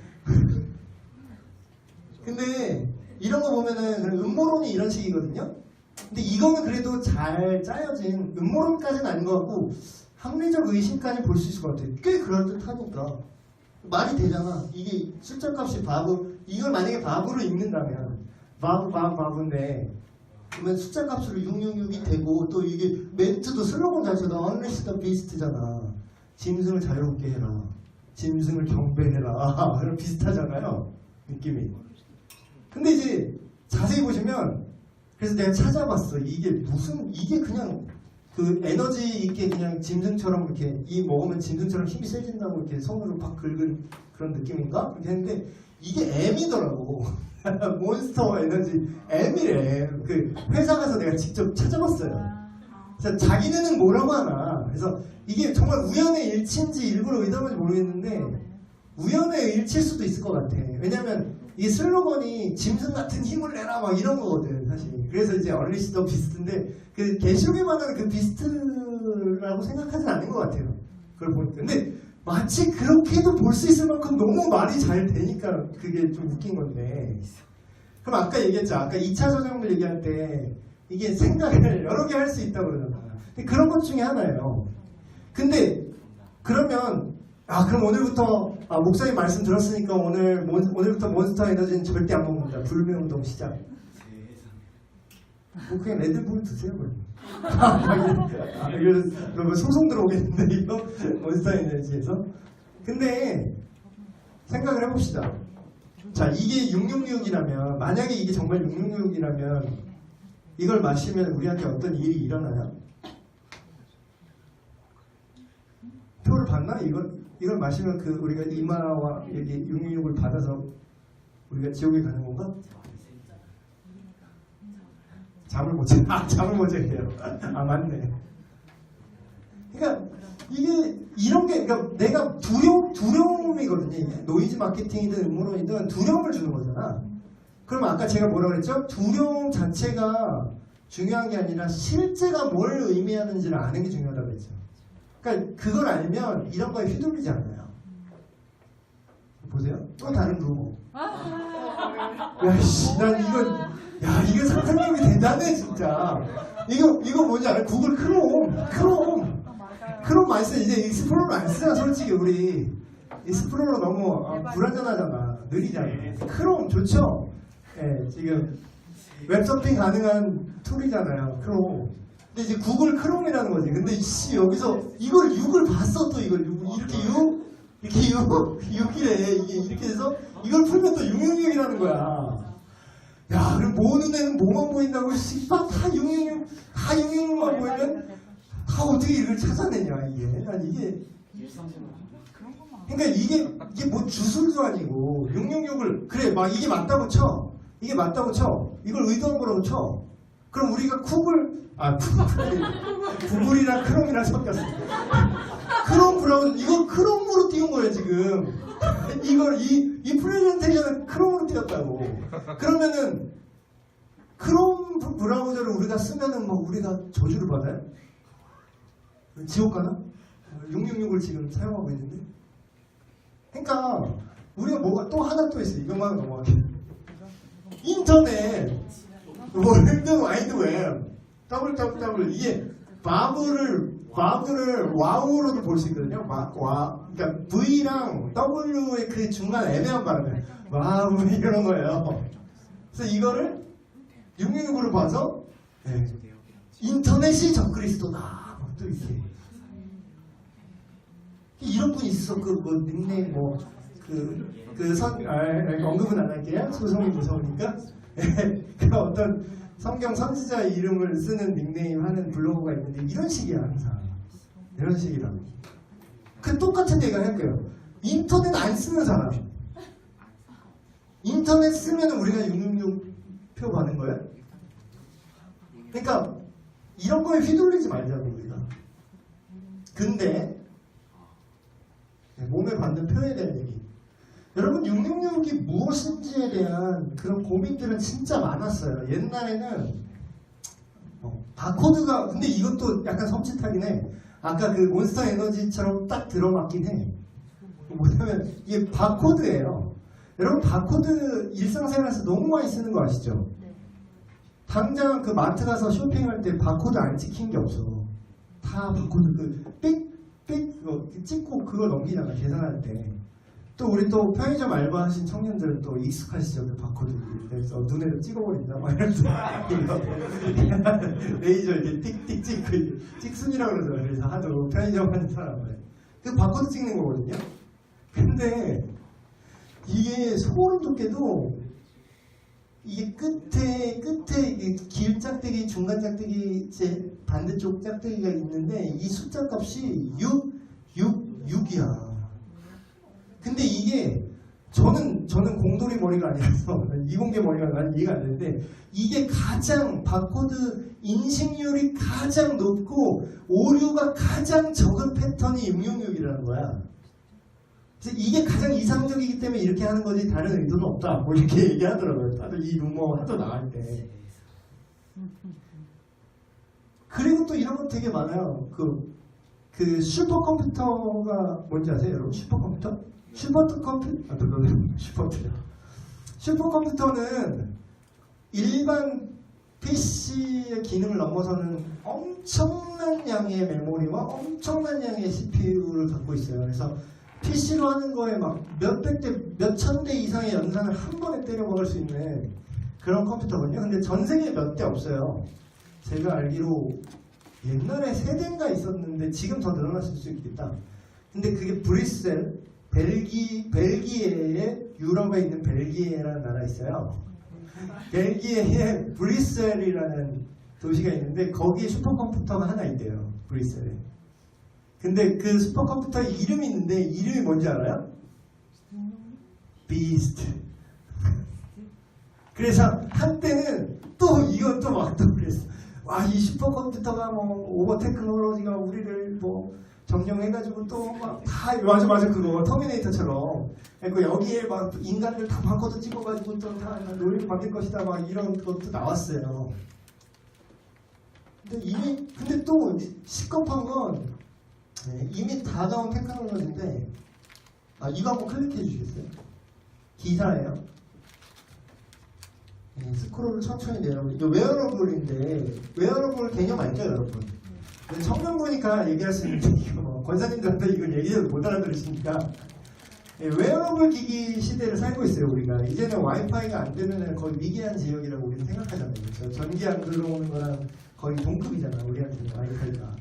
근데 이런 거 보면은 음모론이 이런 식이거든요. 근데 이거는 그래도 잘 짜여진, 음모론까지는 아닌 것 같고 합리적 의심까지 볼 수 있을 것 같아요. 꽤 그럴듯하니까 말이 되잖아. 이게 숫자값이 바보, 이걸 만약에 바보로 읽는다면 바보인데, 그러면 숫자값으로 666이 되고, 또 이게 멘트도 슬로건 자체가 Unleash the Beast잖아. 짐승을 자유롭게 해라, 짐승을 경배해라. 그럼 비슷하잖아요, 느낌이. 근데 이제 자세히 보시면, 그래서 내가 찾아봤어. 이게 그냥 그 에너지 있게 그냥 짐승처럼 이렇게 이 먹으면 짐승처럼 힘이 세진다고 이렇게 손으로 팍 긁은 그런 느낌인가? 이렇게 했는데 이게 M이더라고. 몬스터 에너지 M이래. 그 회사 가서 내가 직접 찾아봤어요. 그래서 자기네는 뭐라고 하나. 그래서 이게 정말 우연의 일치인지 일부러 의도한지 모르겠는데 우연의 일치일 수도 있을 것 같아. 왜냐면 이 슬로건이 짐승 같은 힘을 내라 막 이런 거거든 사실. 그래서 이제 Unleash the Beast인데 그 계시록에 말하는 그 비스트라고 생각하진 않는 것 같아요. 그걸 보니까. 근데 마치 그렇게도 볼 수 있을 만큼 너무 말이 잘 되니까 그게 좀 웃긴 건데. 그럼 아까 얘기했죠. 아까 2차 저작물 얘기할 때 이게 생각을 여러 개 할 수 있다고 그러잖아요. 근데 그런 것 중에 하나예요. 근데 그러면 그럼 오늘부터 목사님 말씀 들었으니까 오늘부터 몬스터 에너지는 절대 안 먹는다. 불매운동 시작. 그냥 레드불 드세요, 그럼. 이거 소송 들어오겠는데, 이거? 몬스터 에너지에서? 근데, 생각을 해봅시다. 자, 이게 666이라면, 만약에 이게 정말 666이라면, 이걸 마시면 우리한테 어떤 일이 일어나요? 표를 받나? 이걸 마시면 우리가 이마와 여기 666을 받아서 우리가 지옥에 가는 건가? 잠을 못 자게요. 맞네. 그러니까 이게 이런 게, 그러니까 내가 두려움이거든요. 이게. 노이즈 마케팅이든 음모론이든 두려움을 주는 거잖아. 그럼 아까 제가 뭐라고 그랬죠? 두려움 자체가 중요한 게 아니라 실제가 뭘 의미하는지를 아는 게 중요하다고 그랬죠. 그러니까 그걸 알면 이런 거에 휘둘리지 않아요. 보세요. 또 다른 루머. 야씨, 난 이거 상상력이 대단해 진짜. 이거 뭔지 알아요? 구글 크롬 많이 써. 이제 익스플로러 안 쓰잖아. 솔직히 우리 익스플로러 너무 불안전하잖아. 느리잖아. 크롬 좋죠? 네, 지금 웹서핑 가능한 툴이잖아요. 크롬. 근데 이제 구글 크롬이라는 거지. 근데 여기서 이걸 6을 봤어. 또 이걸 6 이렇게 6이래. 이게 이렇게 해서 이걸 풀면 또 666이라는 거야. 야, 그럼 모 눈에는 뭐만 보인다고 다 666만 보이면 어떻게 이걸 찾아내냐 이게. 아니 이게 그러니까 이게 뭐 주술도 아니고 666을 그래 막 이게 맞다고 쳐. 이걸 의도한 거라고 쳐. 그럼 우리가 구글이랑 크롬이랑 섞였어. 크롬 브라우저 이거 크롬으로 띄운 거예요 지금. 이 프레젠테이션은 크롬으로 띄웠다고. 그러면은 크롬 브라우저를 우리가 쓰면은 뭐 우리가 저주를 받아요? 지옥 가나? 666을 지금 사용하고 있는데. 그러니까 우리가 뭐가 또 하나 또 있어. 이것만 넘어갈게. 인터넷, 월드 와이드 웹, www 이게 바브를 와우로도 볼 수 있거든요. 그러니까 V랑 W의 그 중간 애매한 발음이에요. 와우 이런 거예요. 그래서 이거를 666으로 봐서 인터넷이 적그리스도다. 또 이렇게 이런 분이 있어. 뭐 닉네임 언급은 안 할게요. 소송이 무서우니까. 그 어떤 성경 선지자 이름을 쓰는 닉네임 하는 블로거가 있는데 이런 식이야 항상. 이런 식이라고. 그 똑같은 얘기를 할게요. 인터넷 안 쓰는 사람. 인터넷 쓰면 우리가 666 표 받는 거예요? 그러니까 이런 거에 휘둘리지 말자고 우리가. 근데 몸에 받는 표현에 대한 얘기. 여러분 666이 무엇인지에 대한 그런 고민들은 진짜 많았어요. 옛날에는 바코드가 근데 이것도 약간 섬찟하긴 해. 아까 그 몬스터 에너지처럼 딱 들어맞긴 해. 뭐냐면 이게 바코드예요. 여러분 바코드 일상생활에서 너무 많이 쓰는 거 아시죠? 당장 그 마트 가서 쇼핑할 때 바코드 안 찍힌 게 없어. 다 바코드 그 삑 그거 찍고 그걸 넘기잖아 계산할 때. 또 우리 또 편의점 알바하신 청년들은 또 익숙하시죠? 그 바코드 그래서 눈에도 찍어버린다 막 이러면서 레이저 이렇게 띡띡 찍고 찍순이라고 그러잖아요. 그래서 하도 편의점 하는 사람은 그 바코드 찍는 거거든요. 근데 이게 소름 돋게도 이게 끝에 이게 길 짝대기 중간 짝대기 제 반대쪽 짝대기가 있는데 이 숫자 값이 6이야. 근데 이게 저는 공돌이 머리가 아니라서 이공계 머리가 난 이해가 안 되는데 이게 가장 바코드 인식률이 가장 높고 오류가 가장 적은 패턴이 666이라는 거야. 그래서 이게 가장 이상적이기 때문에 이렇게 하는 거지 다른 의도는 없다. 뭐 이렇게 얘기하더라고요. 다들 이 루머 하도 나갈 때. 그리고 또 이런 거 되게 많아요. 그 슈퍼컴퓨터가 뭔지 아세요, 여러분? 슈퍼컴퓨터? 슈퍼컴퓨터는 일반 PC의 기능을 넘어서는 엄청난 양의 메모리와 엄청난 양의 CPU를 갖고 있어요. 그래서 PC로 하는 거에 막 몇백 대, 몇천 대 이상의 연산을 한 번에 때려 박을 수 있는 그런 컴퓨터거든요. 근데 전 세계에 몇 대 없어요. 제가 알기로 옛날에 3대인가 있었는데 지금 더 늘어났을 수 있겠다. 근데 그게 브뤼셀, 벨기에에 유럽에 있는 벨기에라는 나라 있어요. 벨기에에 브뤼셀이라는 도시가 있는데 거기에 슈퍼컴퓨터가 하나 있대요. 브뤼셀에. 근데 그 슈퍼컴퓨터 이름이 있는데 이름이 뭔지 알아요? 비스트. 그래서 한때는 또 이것도 막 또 그랬어. 와, 이 슈퍼컴퓨터가 뭐 오버 테크놀로지가 우리를 뭐 점령해가지고 또 막 다 맞아 그거 터미네이터처럼 그리고 여기에 막 인간들 다 바꿔서 찍어가지고 또 다 노예로 만들 것이다 막 이런 것도 나왔어요. 근데 또 시급한 건 이미 다 나온 테크놀로지인데 이거 한번 클릭해 주시겠어요? 기사예요. 스크롤을 천천히 내려보면 이거 웨어러블인데 웨어러블 개념 알죠 여러분? 성명 보니까 얘기할 수 있는데 이거 권사님들한테 이걸 얘기해도 못 알아들으시니까 웨어러블 기기 시대를 살고 있어요 우리가. 이제는 와이파이가 안 되면 거의 위기한 지역이라고 우리는 생각하잖아요. 그렇죠? 전기 안 들어오는 거랑 거의 동급이잖아 우리한테는 와이파이가.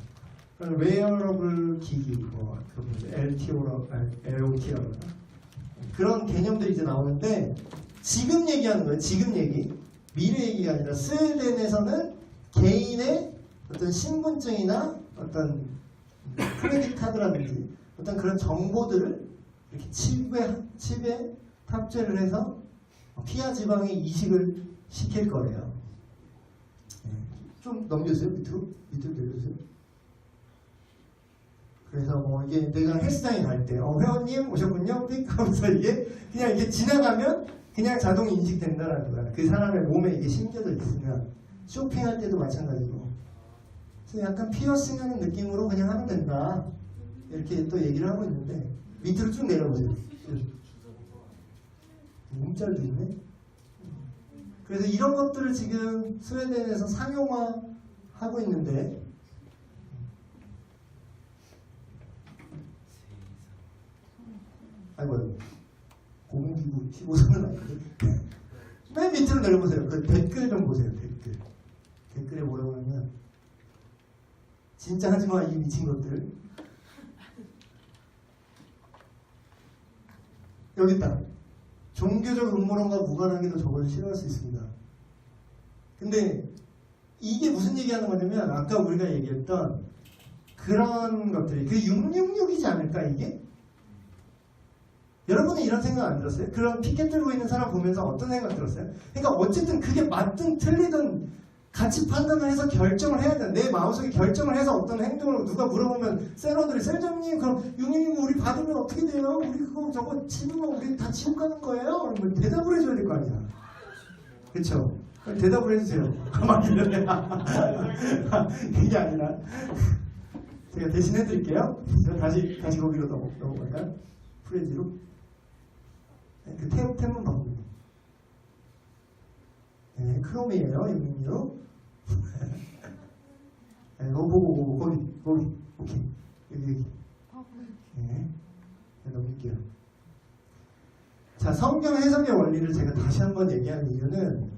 그럼 웨어러블 기기 뭐 LOT라고 그런 개념들이 이제 나오는데 지금 얘기하는 거예요. 지금 얘기. 미래 얘기가 아니라 스웨덴에서는 개인의 어떤 신분증이나 어떤 크레딧 카드라든지 어떤 그런 정보들을 이렇게 칩에 탑재를 해서 피하 지방에 이식을 시킬 거래요. 좀 넘겨주세요. 밑으로 내려주세요. 그래서 뭐 이게 내가 헬스장에 갈 때 회원님 오셨군요. 삑 하면서 이게 그냥 이게 지나가면 그냥 자동 인식된다라는 거야. 그 사람의 몸에 이게 심겨져 있으면 쇼핑할 때도 마찬가지고. 그래서 약간 피어싱하는 느낌으로 그냥 하면 된다. 이렇게 또 얘기를 하고 있는데 밑으로 쭉 내려보세요. 문자도 있네. 그래서 이런 것들을 지금 스웨덴에서 상용화하고 있는데 아이고 공기구 15선은 아닌데 맨 밑으로 내려보세요. 그 댓글 좀 보세요. 댓글에 뭐라고 하면 진짜 하지마 이 미친 것들. 여기 있다. 종교적 음모론과 무관하게도 저걸 싫어할 수 있습니다. 근데 이게 무슨 얘기하는 거냐면 아까 우리가 얘기했던 그런 것들이 그 666이지 않을까 이게? 여러분은 이런 생각 안 들었어요? 그런 피켓 들고 있는 사람 보면서 어떤 생각 들었어요? 그러니까 어쨌든 그게 맞든 틀리든 같이 판단을 해서 결정을 해야 돼. 내 마음속에 결정을 해서 어떤 행동을 누가 물어보면 셀러들이 셀장님 그럼 융님 우리 받으면 어떻게 돼요? 우리 그거 저거 치우면 우리 다 지옥 가는 거예요? 그러면 대답을 해줘야 될 거 아니야. 그쵸? 대답을 해주세요. 가만히 있는데 이게 아니라 제가 대신 해드릴게요. 제가 다시 거기로 넘어갈까요? 프레지로 그 탭만 바꾸고 네, 크롬이에요. 융님요. 네, 보고 거기 오케이 여기 네, 넘길게요. 자, 성경 해석의 원리를 제가 다시 한번 얘기하는 이유는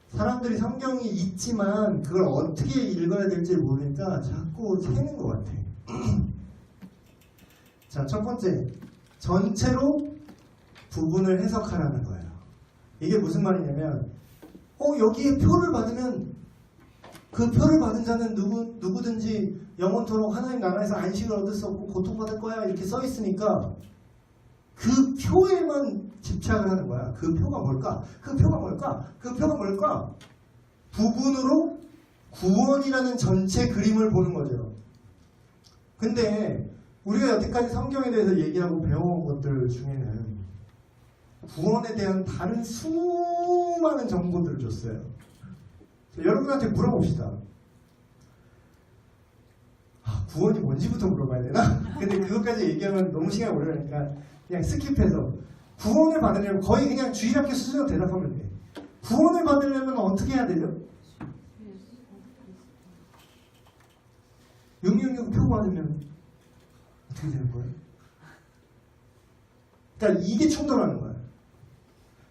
사람들이 성경이 있지만 그걸 어떻게 읽어야 될지 모르니까 자꾸 새는 것 같아. 자, 첫 번째 전체로 부분을 해석하라는 거예요. 이게 무슨 말이냐면 여기에 표를 받으면 그 표를 받은 자는 누구든지 영원토록 하나님 나라에서 안식을 얻을 수 없고 고통받을 거야 이렇게 써 있으니까 그 표에만 집착을 하는 거야. 그 표가 뭘까? 그 표가 뭘까? 그 표가 뭘까? 부분으로 구원이라는 전체 그림을 보는 거죠. 근데 우리가 여태까지 성경에 대해서 얘기하고 배워온 것들 중에는 구원에 대한 다른 수많은 정보들을 줬어요. 여러분한테 물어봅시다. 구원이 뭔지부터 물어봐야 되나? 근데 그것까지 얘기하면 너무 시간이 오래 가니까 그냥 스킵해서 구원을 받으려면 거의 그냥 주일학교 수준으로 대답하면 돼. 구원을 받으려면 어떻게 해야 되죠? 666 표 받으면 어떻게 되는 거예요? 그러니까 이게 충돌하는 거야.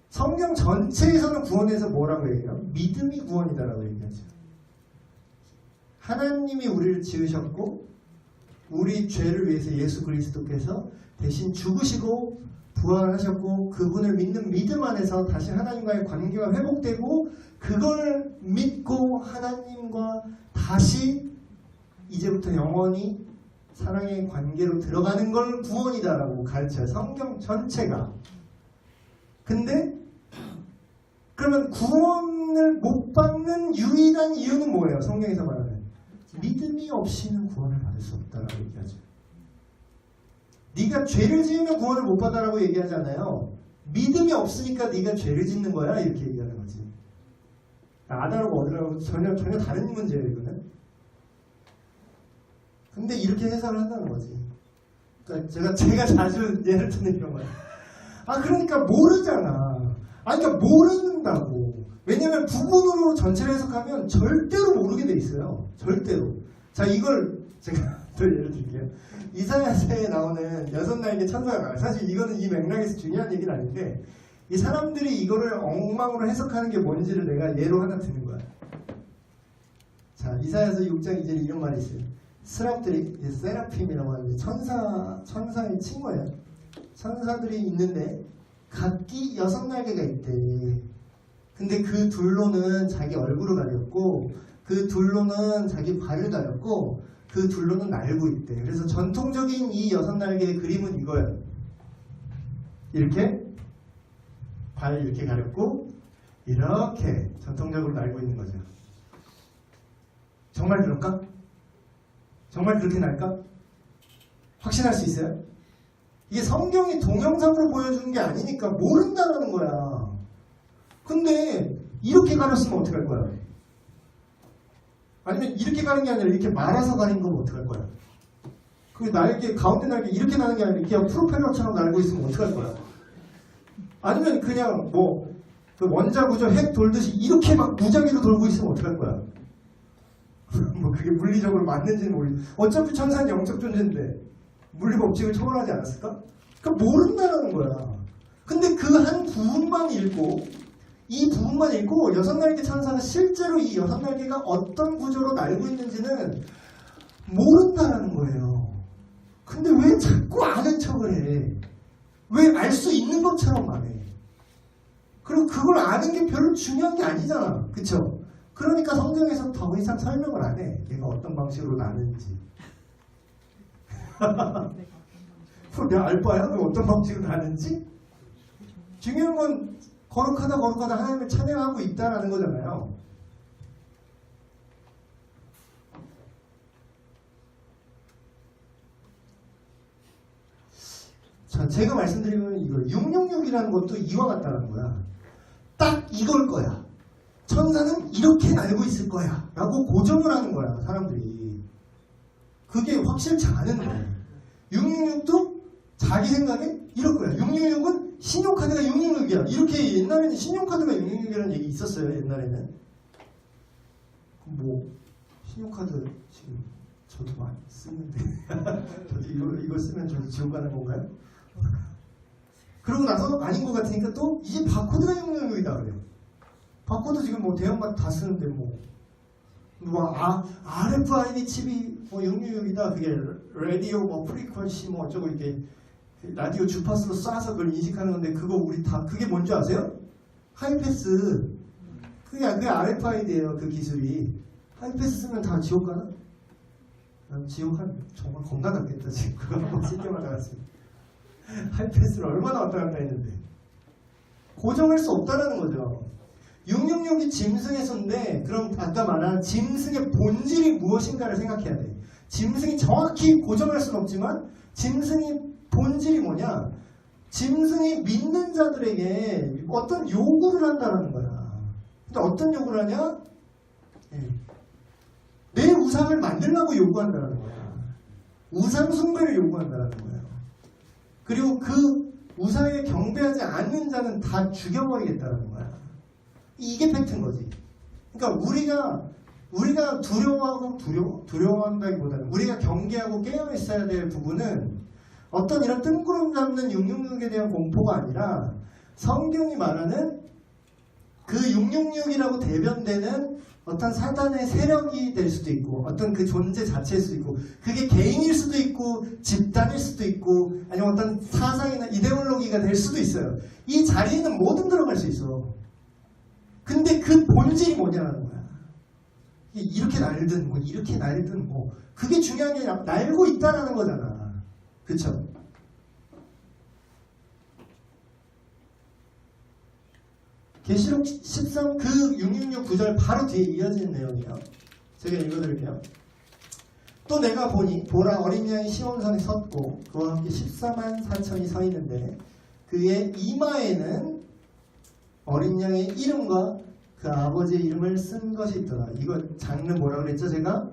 성경 전체에서는 구원에서 뭐라고 얘기해요? 믿음이 구원이다라고 얘기하죠. 하나님이 우리를 지으셨고 우리 죄를 위해서 예수 그리스도께서 대신 죽으시고 부활하셨고 그분을 믿는 믿음 안에서 다시 하나님과의 관계가 회복되고 그걸 믿고 하나님과 다시 이제부터 영원히 사랑의 관계로 들어가는 걸 구원이다라고 가르쳐요. 성경 전체가. 근데 그러면 구원을 못 받는 유일한 이유는 뭐예요? 성경에서 말하는 믿음이 없이는 구원을 받을 수 없다라고 얘기하죠. 네가 죄를 지으면 구원을 못 받아라고 얘기하잖아요. 믿음이 없으니까 네가 죄를 짓는 거야 이렇게 얘기하는 거지. 아다라고 어디라고 전혀 다른 문제예요 이거는. 근데 이렇게 해석을 한다는 거지. 그러니까 제가 자주 예를 드는 이런 거야. 그러니까 모르잖아. 그러니까 모른다고. 왜냐면 부분으로 전체를 해석하면 절대로 모르게 돼 있어요. 절대로. 자, 이걸 제가 또 예를 들게요. 이사야서에 나오는 6날개 천사가 나와요. 사실 이거는 이 맥락에서 중요한 얘기는 아닌데 이 사람들이 이거를 엉망으로 해석하는 게 뭔지를 내가 예로 하나 드는 거야. 자, 이사야서 6장 2절에 이런 말이 있어요. 스랍들이 세라핌이라고 하는데 천사의 친구예요. 천사들이 있는데 각기 6날개가 있대. 근데 그 둘로는 자기 얼굴을 가렸고 그 둘로는 자기 발을 가렸고 그 둘로는 날고 있대. 그래서 전통적인 이 6날개의 그림은 이거예요. 이렇게 발 이렇게 가렸고 이렇게 전통적으로 날고 있는 거죠. 정말 그럴까? 정말 그렇게 날까? 확신할 수 있어요? 이게 성경이 동영상으로 보여주는 게 아니니까 모른다는 거야. 근데 이렇게 가렸으면 어떡할 거야? 아니면 이렇게 가린 게 아니라 이렇게 말아서 가린 거면 어떡할 거야? 그 날개, 가운데 날개 이렇게 나는 게 아니라 그냥 프로펠러처럼 날고 있으면 어떡할 거야? 아니면 그냥 그 원자구조 핵 돌듯이 이렇게 막 무작위로 돌고 있으면 어떡할 거야? 그게 물리적으로 맞는지는 모르겠어. 어차피 천사는 영적 존재인데 물리 법칙을 초월하지 않았을까? 그러니까 모른다는 거야. 근데 그 한 부분만 읽고 이 부분만 읽고 6날개 천사가 실제로 이 6날개가 어떤 구조로 날고 있는지는 모른다는 거예요. 근데 왜 자꾸 아는 척을 해? 왜 알 수 있는 것처럼 말해? 그리고 그걸 아는 게 별로 중요한 게 아니잖아. 그쵸? 그러니까 성경에서 더 이상 설명을 안 해. 얘가 어떤 방식으로 나는지. 내가 알 바야? 왜 어떤 방식으로 나는지? 중요한 건 거룩하다 하나님을 찬양하고 있다라는 거잖아요. 자, 제가 말씀드리면 이거 666이라는 것도 이와 같다는 거야. 딱 이걸 거야. 천사는 이렇게 날고 있을 거야 라고 고정을 하는 거야, 사람들이. 그게 확실치 않은 거야. 666도 자기 생각에 이럴 거야. 666은 신용카드가 666이야. 이렇게 옛날에는 신용카드가 666이라는 얘기 있었어요. 옛날에는. 뭐 신용카드 지금 저도 많이 쓰는데 저도 이거 쓰면 저도 지옥 가는 건가요? 그러고 나서 아닌 것 같으니까 또 이제 바코드가 666이다 그래요. 바코드 지금 뭐 대형마트 다 쓰는데 RFID 칩이 666이다. 그게 라디오 프리퀀시 어쩌고 이게 라디오 주파수로 쏴서 그걸 인식하는 건데 그거 우리 다 그게 뭔지 아세요? 하이패스. 그게 RFID예요. 그 기술이. 하이패스 쓰면 다 지옥 가나? 난 지옥 정말 겁나 갔겠다 지금. 그거 한번 쓸 때마다 갔습니다. 하이패스를 얼마나 왔다 갔다 했는데 고정할 수 없다라는 거죠. 666이 짐승의 수인데 그럼 아까 말한 짐승의 본질이 무엇인가를 생각해야 돼. 짐승이 정확히 고정할 수는 없지만 짐승의 본질이 뭐냐? 짐승이 믿는 자들에게 어떤 요구를 한다는 거야. 근데 어떤 요구를 하냐? 내 우상을 만들라고 요구한다는 거야. 우상 숭배를 요구한다는 거예요. 그리고 그 우상에 경배하지 않는 자는 다 죽여버리겠다는 거야. 이게 팩트인 거지. 그러니까 우리가 두려워한다기보다는 우리가 경계하고 깨어 있어야 될 부분은 어떤 이런 뜬구름 잡는 666에 대한 공포가 아니라 성경이 말하는 그 666이라고 대변되는 어떤 사단의 세력이 될 수도 있고 어떤 그 존재 자체일 수도 있고 그게 개인일 수도 있고 집단일 수도 있고 아니면 어떤 사상이나 이데올로기가 될 수도 있어요. 이 자리에는 뭐든 들어갈 수 있어. 근데 그 본질이 뭐냐는 거야. 이렇게 날든 이렇게 날든 그게 중요한 게 아니라 날고 있다라는 거잖아. 그쵸? 계시록 13 그 666 구절 바로 뒤에 이어지는 내용이에요. 제가 읽어드릴게요. 또 내가 보니 보라 어린 양이 시온산에 섰고 그와 함께 14만 4천이 서 있는데 그의 이마에는 어린 양의 이름과 그 아버지의 이름을 쓴 것이 있더라. 이거 장르 뭐라고 그랬죠? 제가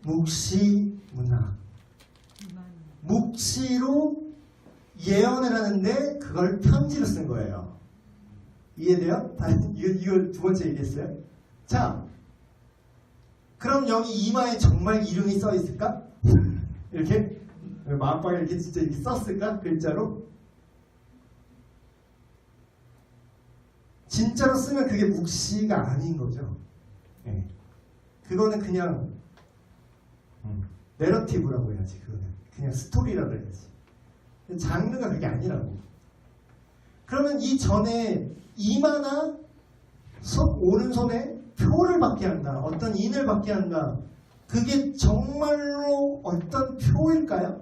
묵시문화. 묵시로 예언을 하는데 그걸 편지로 쓴 거예요. 이해돼요? 이거 두 번째 얘기했어요. 자, 그럼 여기 이마에 정말 이름이 써 있을까? 이렇게 마음방에 이렇게 진짜 이렇게 썼을까? 글자로? 진짜로 쓰면 그게 묵시가 아닌 거죠. 네. 그거는 그냥 내러티브라고 해야지. 그거는 그냥 스토리라고 해야지. 장르가 그게 아니라고. 그러면 이 전에 이마나 오른손에 표를 받게 한다. 어떤 인을 받게 한다. 그게 정말로 어떤 표일까요?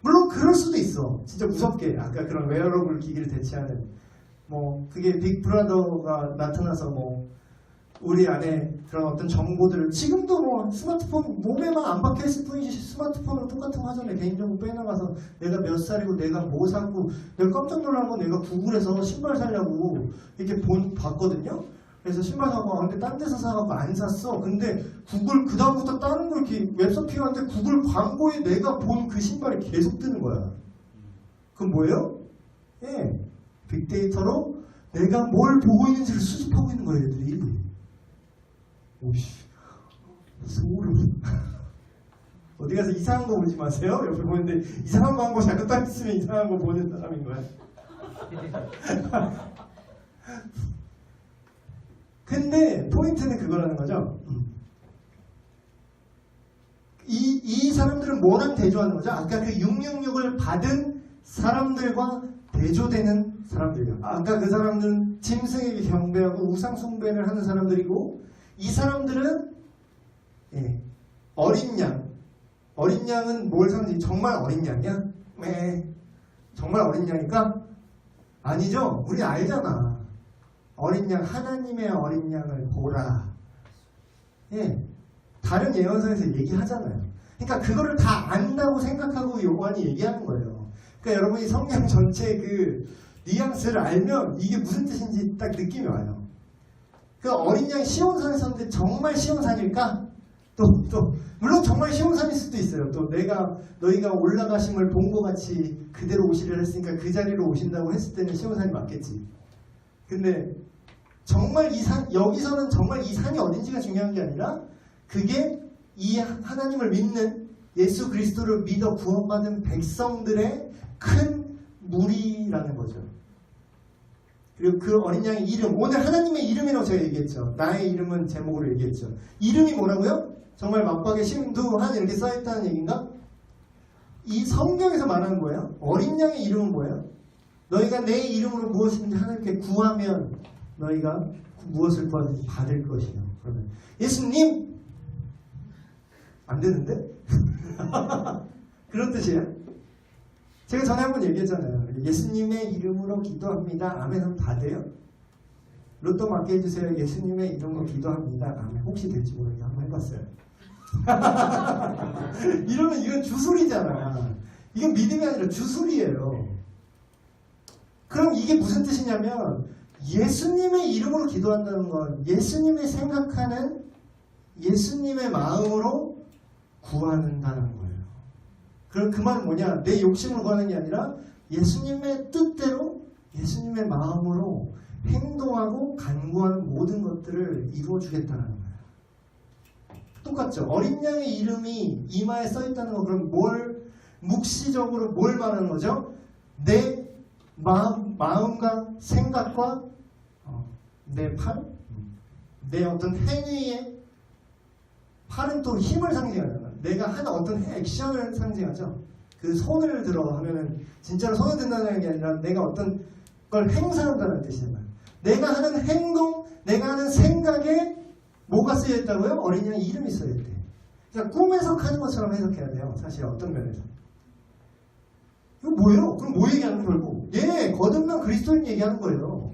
물론 그럴 수도 있어. 진짜 무섭게. 아까 그런 웨어러블 기기를 대체하는 그게 빅브라더가 나타나서 우리 안에 그런 어떤 정보들을 지금도 스마트폰 몸에만 안 박혀있을 뿐이지 스마트폰으로 똑같은 거 하잖아요. 개인정보 빼나가서 내가 몇 살이고 내가 뭐 샀고 내가 깜짝 놀란 건 내가 구글에서 신발 사려고 이렇게 봤거든요. 그래서 신발 사고 근데 딴 데서 사갖고 안 샀어. 근데 구글 그 다음부터 다른 거 이렇게 웹서핑하는데 구글 광고에 내가 본 그 신발이 계속 뜨는 거야. 그건 뭐예요? 예, 빅데이터로 내가 뭘 보고 있는지를 수집하고 있는 거예요, 애들이. 오씨, 소름. 어디 가서 이상한 거 보지 마세요. 옆에 보는데 이상한 광고 자꾸 딱 있으면 이상한 거 보는 사람인 거야. 근데 포인트는 그거라는 거죠. 이 사람들은 뭐랑 대조하는 거죠? 아까 그 666을 받은 사람들과 대조되는 사람들이요. 아까 그 사람들은 짐승에게 경배하고 우상 숭배를 하는 사람들이고 이 사람들은 어린 양. 어린 양은 뭘 상징? 정말 어린 양이야? 네. 정말 어린 양일까? 아니죠. 우리 알잖아. 어린 양, 하나님의 어린 양을 보라. 예. 다른 예언서에서 얘기하잖아요. 그러니까 그거를 다 안다고 생각하고 요한이 얘기하는 거예요. 그러니까 여러분이 성경 전체 그 뉘앙스를 알면 이게 무슨 뜻인지 딱 느낌이 와요. 그 어린 양이 시온산에 섰는데 정말 시온산일까? 또 물론 정말 시온산일 수도 있어요. 또 너희가 올라가심을 본 것 같이 그대로 오시려 했으니까 그 자리로 오신다고 했을 때는 시온산이 맞겠지. 근데 정말 이 산, 여기서는 정말 이 산이 어딘지가 중요한 게 아니라 그게 이 하나님을 믿는 예수 그리스도를 믿어 구원받은 백성들의 큰 무리라는 거죠. 그리고 그 어린 양의 이름, 오늘 하나님의 이름이라고 제가 얘기했죠. 나의 이름은 제목으로 얘기했죠. 이름이 뭐라고요? 정말 맞박에 심두한 이렇게 써있다는 얘기인가? 이 성경에서 말하는 거예요. 어린 양의 이름은 뭐예요? 너희가 내 이름으로 무엇이든지 하나님께 구하면 너희가 무엇을 구하든지 받을 것이요. 그러면 예수님 안 되는데? 그런 뜻이에요. 제가 전에 한번 얘기했잖아요. 예수님의 이름으로 기도합니다. 아멘 하면 다 돼요? 로또 맞게 해주세요. 예수님의 이름으로 기도합니다. 아멘. 혹시 될지 모르니까 한번 해봤어요. 이러면 이건 주술이잖아. 이건 믿음이 아니라 주술이에요. 그럼 이게 무슨 뜻이냐면 예수님의 이름으로 기도한다는 건 예수님이 생각하는 예수님의 마음으로 구한다는 거예요. 그럼 그 말은 뭐냐? 내 욕심을 구하는 게 아니라 예수님의 뜻대로 예수님의 마음으로 행동하고 간구하는 모든 것들을 이루어주겠다는 거예요. 똑같죠? 어린 양의 이름이 이마에 써있다는 거 그럼 묵시적으로 뭘 말하는 거죠? 내 마음과 생각과 내 팔? 내 어떤 행위에 팔은 또 힘을 상징하잖아. 내가 하는 어떤 액션을 상징하죠. 그 손을 들어 하면은 진짜로 손을 든다는 게 아니라 내가 어떤 걸 행사한다는 뜻이잖아요. 내가 하는 행동, 내가 하는 생각에 뭐가 쓰여있다고요? 어린 양의 이름이 쓰여있대. 그러니까 꿈 해석하는 것처럼 해석해야 돼요. 사실 어떤 면에서. 이거 뭐예요? 그럼 뭐 얘기하는 거예요? 결국? 거듭난 그리스도인 얘기하는 거예요.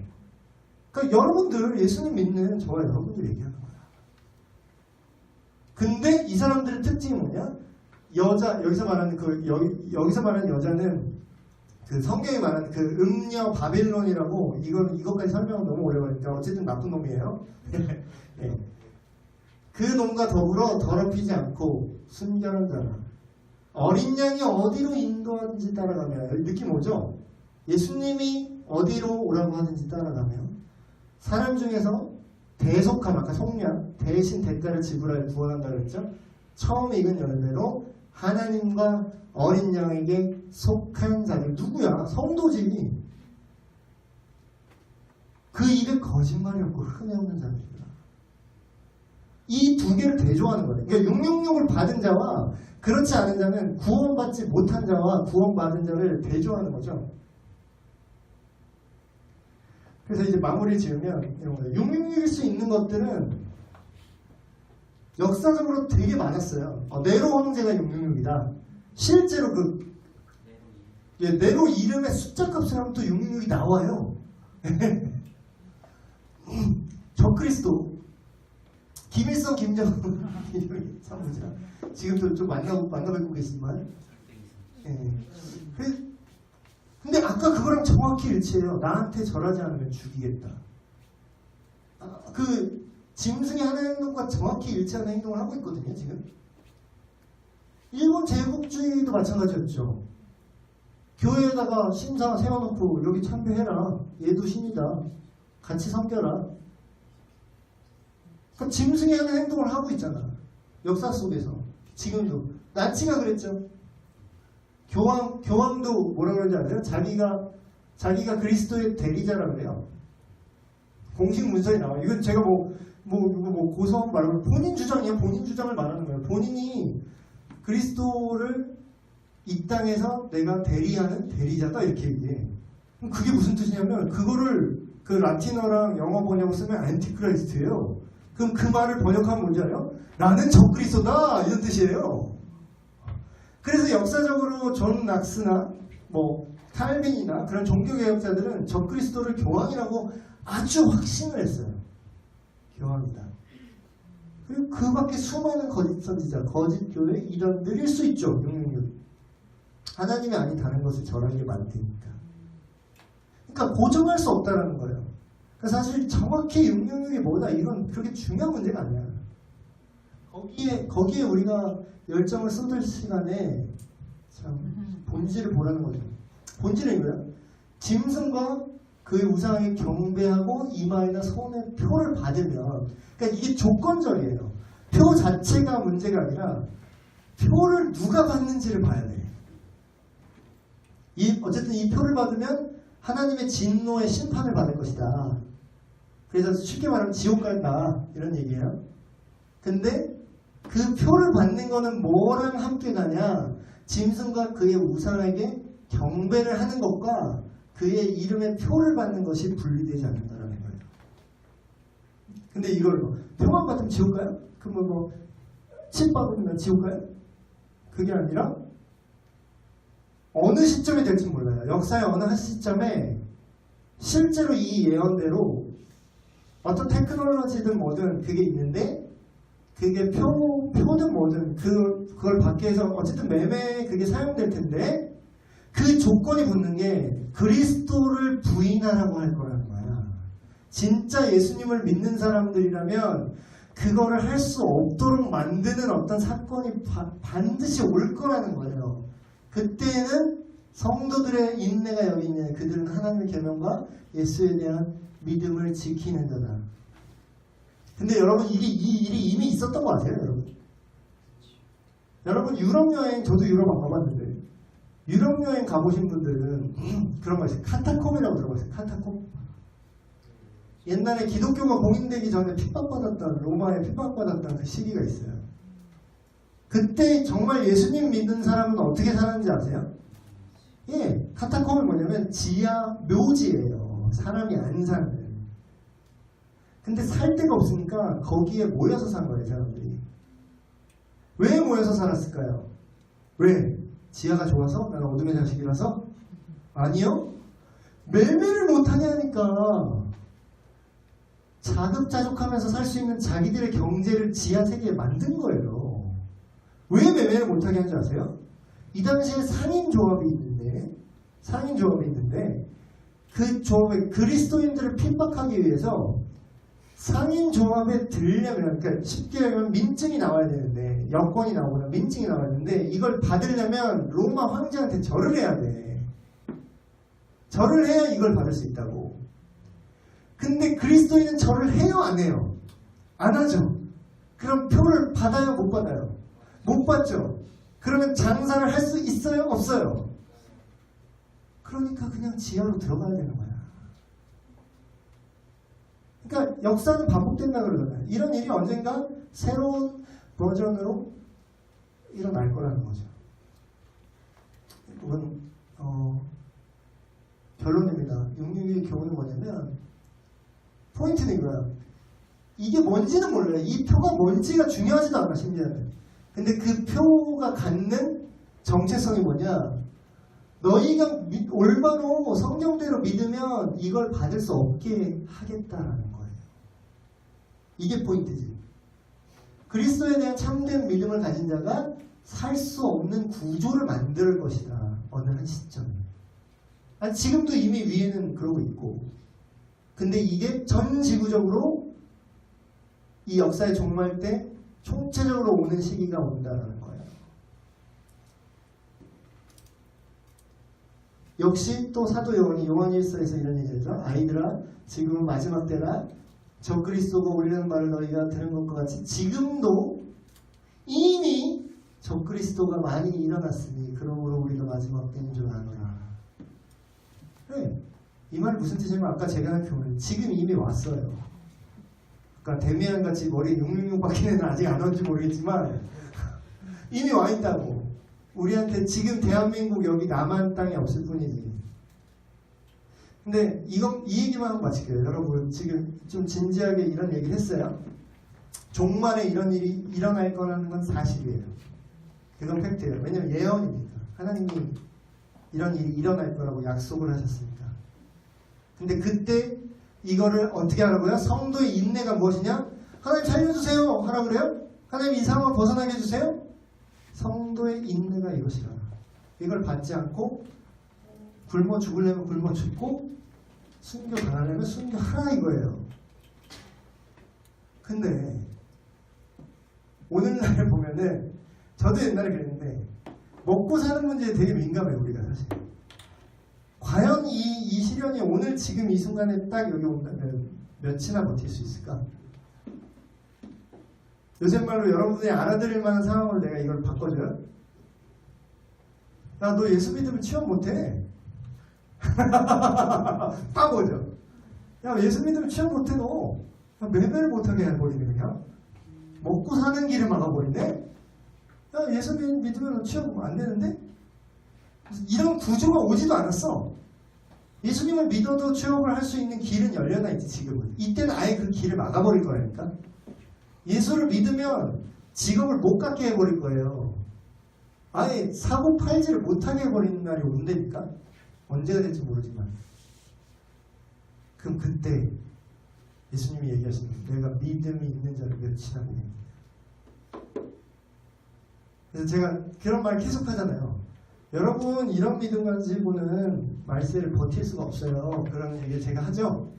그러니까 여러분들 예수님 믿는 저와 여러분들 얘기하는 거예요. 근데 이 사람들의 특징이 뭐냐? 여기서 말하는 여기서 말하는 여자는 그 성경이 말하는 그 음녀 바빌론이라고 이것까지 설명은 너무 오래 걸리니까 어쨌든 나쁜 놈이에요. 네. 그 놈과 더불어 더럽히지 않고 순결한 자라. 어린 양이 어디로 인도하든지 따라가면 느낌 오죠? 예수님이 어디로 오라고 하든지 따라가면 사람 중에서 대속함, 아까 속량, 대신 대가를 지불하여 구원한다고 했죠? 처음 읽은 열매로 하나님과 어린 양에게 속한 자들. 누구야? 성도지. 그 입에 거짓말이 없고 흠이 없는 자들이다. 이 두 개를 대조하는 거예요. 그러니까 666을 받은 자와 그렇지 않은 자는 구원받지 못한 자와 구원받은 자를 대조하는 거죠. 그래서 이제 마무리 지으면 이런 거예요. 666일 수 있는 것들은 역사적으로 되게 많았어요. 네로 황제가 666이다. 실제로 네로 이름의 숫자 값을 하면 또 666이 나와요. 적그리스도 김일성, 김정은 사무자 지금도 좀 만나뵙고 계시지만 근데 아까 그거랑 정확히 일치해요. 나한테 절하지 않으면 죽이겠다. 그 짐승이 하는 행동과 정확히 일치하는 행동을 하고 있거든요. 지금 일본 제국주의도 마찬가지였죠. 교회에다가 신사 세워놓고 여기 참배해라. 얘도 신이다. 같이 섬겨라. 그러니까 짐승이 하는 행동을 하고 있잖아. 역사 속에서. 지금도. 나치가 그랬죠. 교황도 뭐라 그러는지 아세요? 자기가 그리스도의 대리자라 그래요. 공식 문서에 나와요. 이건 제가 고소한 말하면 본인 주장이에요. 본인 주장을 말하는 거예요. 본인이 그리스도를 이 땅에서 내가 대리하는 대리자다 이렇게 얘기해. 그럼 그게 무슨 뜻이냐면 그거를 그 라틴어랑 영어 번역을 쓰면 안티크라이스트예요. 그럼 그 말을 번역하면 뭔지 알아요? 나는 적그리스도다 이런 뜻이에요. 그래서 역사적으로 존 낙스나 칼빈이나 그런 종교개혁자들은 적그리스도를 교황이라고 아주 확신을 했어요. 교황이다. 그리고 그 밖에 수많은 거짓 선지자, 거짓 교회 이런들일 수 있죠. 666. 하나님이 아닌 다른 것을 절하게 만드니까. 그러니까 고정할 수 없다는 거예요. 그러니까 사실 정확히 666이 뭐다 이건 그렇게 중요한 문제가 아니야. 거기에 우리가 열정을 쏟을 시간에 참 본질을 보라는 거죠. 본질은 이거야. 짐승과 그의 우상에게 경배하고 이마에나 손에 표를 받으면, 그러니까 이게 조건적이에요. 표 자체가 문제가 아니라 표를 누가 받는지를 봐야 돼. 어쨌든 이 표를 받으면 하나님의 진노의 심판을 받을 것이다. 그래서 쉽게 말하면 지옥 간다 이런 얘기예요. 근데 그 표를 받는 거는 뭐랑 함께 가냐? 짐승과 그의 우상에게 경배를 하는 것과 그의 이름의 표를 받는 것이 분리되지 않는다라는 거예요. 근데 이걸 표만 받으면 지옥 가요? 그러면 칩 받으면 지옥 가요? 그게 아니라 어느 시점이 될지 몰라요. 역사의 어느 한 시점에 실제로 이 예언대로 어떤 테크놀로지든 뭐든 그게 있는데 그게 표든 뭐든 그걸 받기 위해서 어쨌든 매매에 그게 사용될 텐데 그 조건이 붙는 게 그리스도를 부인하라고 할 거라는 거야. 진짜 예수님을 믿는 사람들이라면 그거를 할 수 없도록 만드는 어떤 사건이 반드시 올 거라는 거예요. 그때는 성도들의 인내가 여기 있는 그들은 하나님의 계명과 예수에 대한 믿음을 지키는 자다. 근데 여러분 이 일이 이미 있었던 거 아세요? 여러분 유럽 여행, 저도 유럽 안 가봤는데 유럽 여행 가보신 분들은 그런 거 있어요. 카타콤이라고 들어봤어요. 카타콤. 옛날에 기독교가 봉인되기 전에 핍박받았던, 로마에 핍박받았던 그 시기가 있어요. 그때 정말 예수님 믿는 사람은 어떻게 살았는지 아세요? 예, 카타콤이 뭐냐면 지하 묘지예요. 사람이 안 사는. 근데 살 데가 없으니까 거기에 모여서 산 거예요, 사람들이. 왜 모여서 살았을까요? 왜? 지하가 좋아서? 나는 어둠의 자식이라서? 아니요. 매매를 못하게 하니까 자급자족하면서 살 수 있는 자기들의 경제를 지하 세계에 만든 거예요. 왜 매매를 못하게 한지 아세요? 이 당시에 상인조합이 있는데 그 조합에 그리스도인들을 핍박하기 위해서 상인조합에 들려면, 그러니까 쉽게 얘기하면 민증이 나와야 되는데, 여권이 나오거나 민증이 나와야 되는데 이걸 받으려면 로마 황제한테 절을 해야 돼. 절을 해야 이걸 받을 수 있다고. 근데 그리스도인은 절을 해요, 안 해요? 안 하죠. 그럼 표를 받아요, 못 받아요? 못 받죠. 그러면 장사를 할 수 있어요, 없어요? 그러니까 그냥 지하로 들어가야 되는 거야. 그러니까 역사는 반복된다 그러잖아요. 이런 일이 언젠가 새로운 버전으로 일어날 거라는 거죠. 이건 결론입니다. 666의 교훈은 뭐냐면 포인트는 이거야. 이게 뭔지는 몰라요. 이 표가 뭔지가 중요하지도 않아, 심지어는. 근데 그 표가 갖는 정체성이 뭐냐? 너희가 올바로 성경대로 믿으면 이걸 받을 수 없게 하겠다라는 거예요. 이게 포인트지. 그리스도에 대한 참된 믿음을 가진 자가 살 수 없는 구조를 만들 것이다. 어느 한 시점에. 아니, 지금도 이미 위에는 그러고 있고. 근데 이게 전 지구적으로 이 역사의 종말 때 총체적으로 오는 시기가 온다는 거예요. 역시 또 사도 요한이 요한일서에서 이런 얘기를 하죠. 아이들아, 지금은 마지막 때라. 저 그리스도가 오리라는 말을 너희가 들은 것과 같이 지금도 이미 저 그리스도가 많이 일어났으니 그러므로 우리가 마지막 때인 줄 아노라. 네. 이 말이 무슨 뜻이냐면 아까 제가 한 교훈은 지금 이미 왔어요. 그러니까 데미안 같이 머리에 666 박힌 애는 아직 안 온지 모르겠지만 이미 와 있다고. 우리한테 지금 대한민국 여기 남한 땅에 없을 뿐이지. 근데 이 얘기만 하고 마칠게요. 여러분 지금 좀 진지하게 이런 얘기를 했어요. 종말에 이런 일이 일어날 거라는 건 사실이에요. 그건 팩트예요. 왜냐면 예언이니까. 하나님이 이런 일이 일어날 거라고 약속을 하셨으니까. 근데 그때 이거를 어떻게 하라고요? 성도의 인내가 무엇이냐? 하나님 살려주세요 하라 그래요? 하나님 이 상황을 벗어나게 해주세요? 성도의 인내가 이것이라. 이걸 받지 않고 굶어 죽으려면 굶어 죽고 순교 당하려면 순교하라 이거예요. 근데 오늘날 보면은 저도 옛날에 그랬는데 먹고 사는 문제에 되게 민감해요 우리가 사실. 과연 이 시련이 오늘 지금 이 순간에 딱 여기 온다면 며칠이나 버틸 수 있을까? 요새 말로 여러분들이 알아들을 만한 상황으로 내가 이걸 바꿔줘요? 야, 너 예수 믿으면 취업 못해. 딱 오죠. 야, 예수 믿으면 취업 못해 너. 야, 매매를 못하게 해버리네 그냥. 먹고 사는 길을 막아버리네. 야, 예수 믿으면 너 취업 안 되는데? 이런 구조가 오지도 않았어. 예수님을 믿어도 취업을 할 수 있는 길은 열려나 있지 지금은. 이때는 아예 그 길을 막아버릴 거라니까. 예수를 믿으면 직업을 못 갖게 해버릴 거예요. 아예 사고 팔지를 못하게 해버리는 날이 온다니까. 언제가 될지 모르지만. 그럼 그때 예수님이 얘기하시는 내가 믿음이 있는 자를 몇이나 보냅니다. 그래서 제가 그런 말 계속 하잖아요. 여러분 이런 믿음 가지고는 말세를 버틸 수가 없어요. 그런 얘기를 제가 하죠.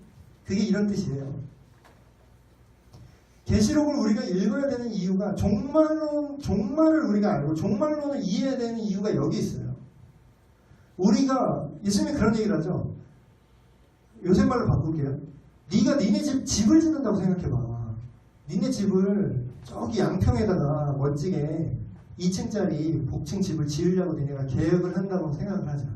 그게 이런 뜻이에요. 계시록을 우리가 읽어야 되는 이유가 종말을 우리가 알고 종말론을 이해해야 되는 이유가 여기 있어요. 우리가 예수님이 그런 얘기를 하죠. 요새 말로 바꿀게요. 네가 니네 집을 짓는다고 생각해봐. 니네 집을 저기 양평에다가 멋지게 2층짜리 복층 집을 지으려고 니네가 계획을 한다고 생각을 하자.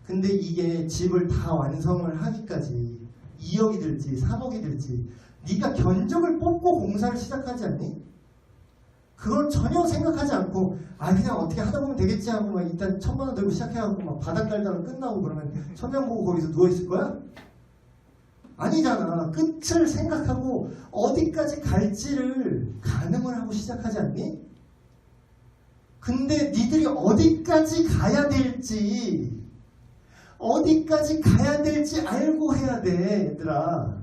근데 이게 집을 다 완성을 하기까지 2억이 들지 3억이 들지 네가 견적을 뽑고 공사를 시작하지 않니? 그걸 전혀 생각하지 않고 그냥 어떻게 하다 보면 되겠지 하고 막 일단 1,000만 원 들고 시작해갖고 막 바닥 깔다가 끝나고 그러면 천장 보고 거기서 누워있을 거야? 아니잖아. 끝을 생각하고 어디까지 갈지를 가늠을 하고 시작하지 않니? 근데 니들이 어디까지 가야 될지 알고 해야 돼 얘들아.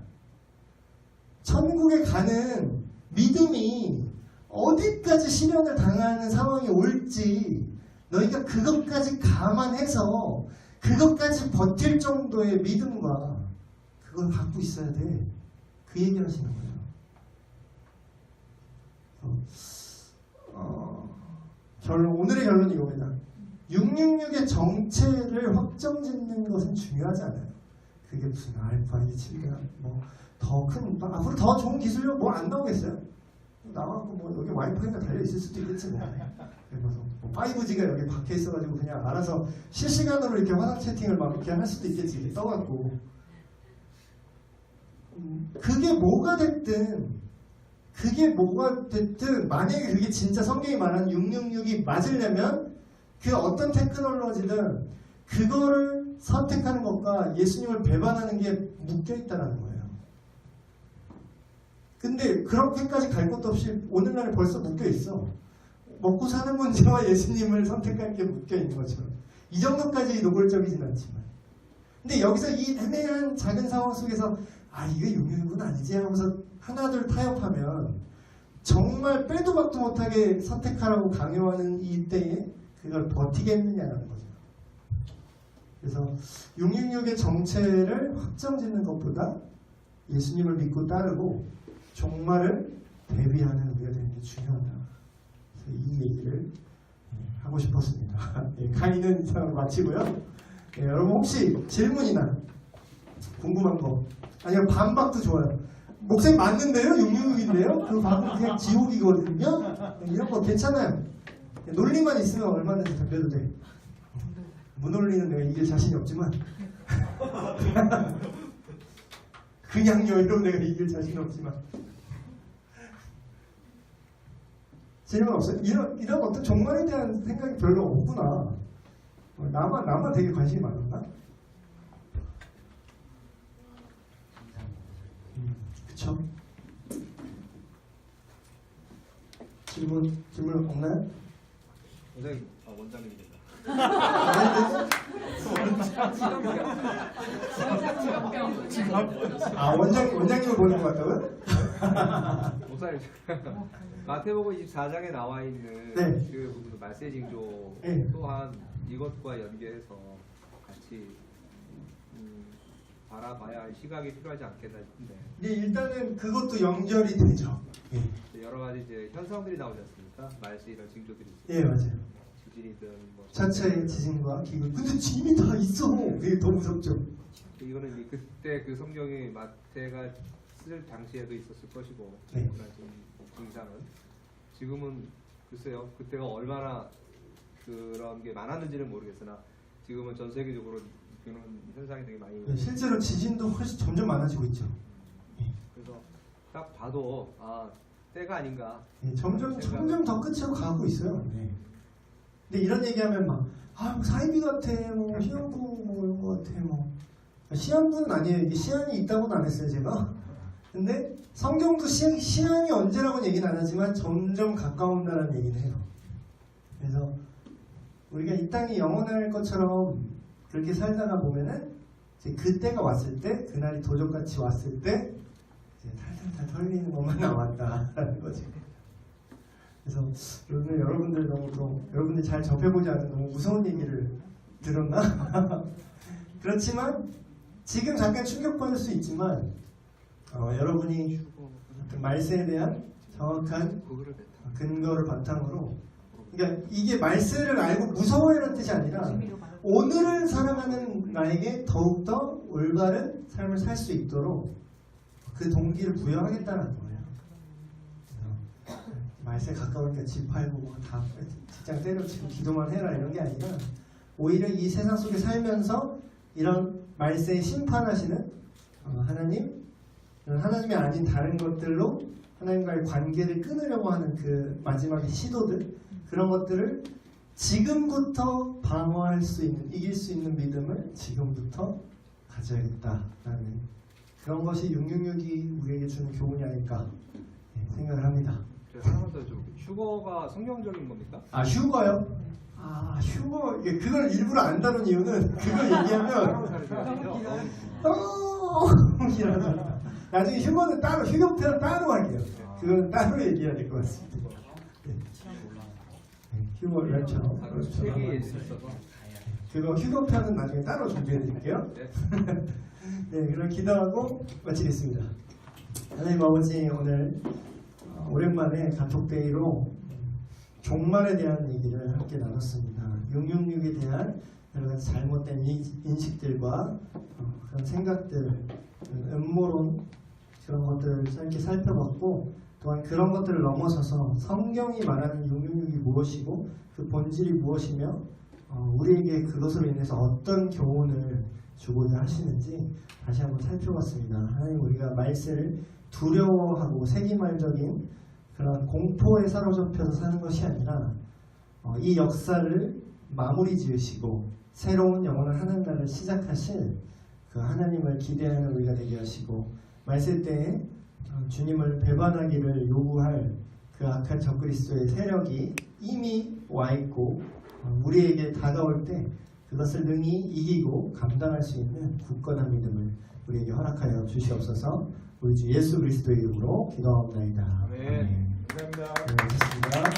천국에 가는 믿음이 어디까지 시련을 당하는 상황이 올지 너희가 그것까지 감안해서 그것까지 버틸 정도의 믿음과 그걸 갖고 있어야 돼. 그 얘기를 하시는 거예요. 오늘의 결론이 이겁니다. 666의 정체를 확정짓는 것은 중요하지 않아요. 그게 무슨 RFID7이나 더 큰, 앞으로 더 좋은 기술로 뭐 안 나오겠어요? 나와갖고 여기 와이파이가 달려있을 수도 있겠지 그래서 5G가 여기 박혀 있어가지고 그냥 알아서 실시간으로 이렇게 화상 채팅을 막 이렇게 할 수도 있겠지. 이렇게 떠갖고. 그게 뭐가 됐든 만약에 그게 진짜 성경이 말하는 666이 맞으려면 그 어떤 테크놀로지든 그거를 선택하는 것과 예수님을 배반하는 게 묶여있다는 거예요. 근데 그렇게까지 갈 것도 없이 오늘날에 벌써 묶여있어. 먹고 사는 문제와 예수님을 선택할 게 묶여있는 것처럼. 이 정도까지 노골적이진 않지만. 근데 여기서 이 애매한 작은 상황 속에서 이게 666은 아니지 하면서 하나둘 타협하면 정말 빼도 박도 못하게 선택하라고 강요하는 이때에 그걸 버티겠느냐라는 거죠. 그래서 666의 정체를 확정짓는 것보다 예수님을 믿고 따르고 종말을 대비하는 우리가 되는 게 중요하다. 그래서 이 얘기를 하고 싶었습니다. 강의는 이상으로 마치고요. 여러분 혹시 질문이나 궁금한 거 아니면 반박도 좋아요. 목사님 맞는데요? 666인데요? 그 반박 그냥 지옥이거든요? 이런 거 괜찮아요. 논리만 있으면 얼마든지 덤벼도 돼. 무논리는 내가 이길 자신이 없지만 그냥요 이러면 내가 이길 자신이 없지만 질문 없어요? 이런 어떤 종말에 대한 생각이 별로 없구나. 나만 되게 관심이 많았나? 그쵸? 질문 없나요? 원장님입니다. 원장님을 보는 것 같다고요? 목사님, 마태복음 24장에 나와 있는 네. 그 부분 말세 징조 네. 또한 이것과 연계해서 같이 바라봐야 할 시각이 필요하지 않겠나 싶은데 네, 일단은 그것도 연결이 되죠. 예, 여러 가지 이제 현상들이 나오지 않습니까? 말세 이런 징조들이 있어요. 예 맞아요. 지진이든 뭐 자체의 지진과 기근. 근데 짐이 다 있어. 그게 더 무섭죠. 이거는 이미 그때 그 성경이 마태가 쓸 당시에도 있었을 것이고 네. 그런 증상은 지금은 글쎄요 그때가 얼마나 그런 게 많았는지는 모르겠으나 지금은 전 세계적으로 그런 현상이 되게 많이 네, 실제로 지진도 훨씬 점점 많아지고 있죠. 그래서 딱 봐도 아 때가 아닌가 예, 점점 더 끝으로 가고 있어요. 네. 근데 이런 얘기하면 막 사이비 같아, 뭐 시한부 뭐 이런 거 같아, 뭐 시한부는 아니에요. 이게 시한이 있다고는 안 했어요, 제가. 근데 성경도 시한이 언제라고는 얘기는 안 하지만 점점 가까운다는 얘기는 해요. 그래서 우리가 이 땅이 영원할 것처럼 그렇게 살다가 보면은 이제 그때가 왔을 때, 그날이 도적같이 왔을 때 이제 탈탈탈 털리는 것만 남았다라는 거지. 그래서 오늘 여러분들 여러분들 잘 접해보지 않은 너무 무서운 얘기를 들었나? 그렇지만 지금 잠깐 충격받을 수 있지만 여러분이 어떤 말세에 대한 정확한 근거를 바탕으로 그러니까 이게 말세를 알고 무서워하는 뜻이 아니라 오늘을 살아가는 나에게 더욱더 올바른 삶을 살 수 있도록 그 동기를 부여하겠다는 거예요. 말세 가까우니까 집 팔고 다 직장 때려치고 기도만 해라 이런 게 아니라 오히려 이 세상 속에 살면서 이런 말세에 심판하시는 하나님이 아닌 다른 것들로 하나님과의 관계를 끊으려고 하는 그 마지막의 시도들 그런 것들을 지금부터 방어할 수 있는 이길 수 있는 믿음을 지금부터 가져야겠다라는 그런 것이 666이 우리에게 주는 교훈이 아닐까 생각을 합니다. 하나만 더 여쭤볼게요. 휴거가 성경적인 겁니까? 휴거요? 휴거 그걸 일부러 안 다룬 이유는 그걸 얘기하면 이러다 나중에 휴거는 따로 휴교편은 따로 할게요. 그건 따로 얘기해야 될 것 같습니다. 휴거 랩처 책이 있어서 그거 휴거편은 나중에 따로 준비해 드릴게요. 네, 그럼 기도하고 마치겠습니다. 하나님 아버지 오늘 오랜만에 가톡데이로 종말에 대한 얘기를 함께 나눴습니다. 666에 대한 여러 가지 잘못된 인식들과 그런 생각들, 음모론 그런 것들을 짧게 살펴봤고 또한 그런 것들을 넘어서서 성경이 말하는 666이 무엇이고 그 본질이 무엇이며 우리에게 그것으로 인해서 어떤 교훈을 주고자 하시는지 다시 한번 살펴봤습니다. 하나님 우리가 말세를 두려워하고 세기말적인 그런 공포에 사로잡혀서 사는 것이 아니라 이 역사를 마무리 지으시고 새로운 영원한 하나님나라를 시작하실 그 하나님을 기대하는 우리가 되게 하시고 말세 때에 주님을 배반하기를 요구할 그 악한 적그리스도의 세력이 이미 와 있고 우리에게 다가올 때 그것을 능히 이기고 감당할 수 있는 굳건한 믿음을 우리에게 허락하여 주시옵소서. 우리 주 예수 그리스도의 이름으로 기도하옵나이다. 아멘. 감사합니다. 네, 좋습니다.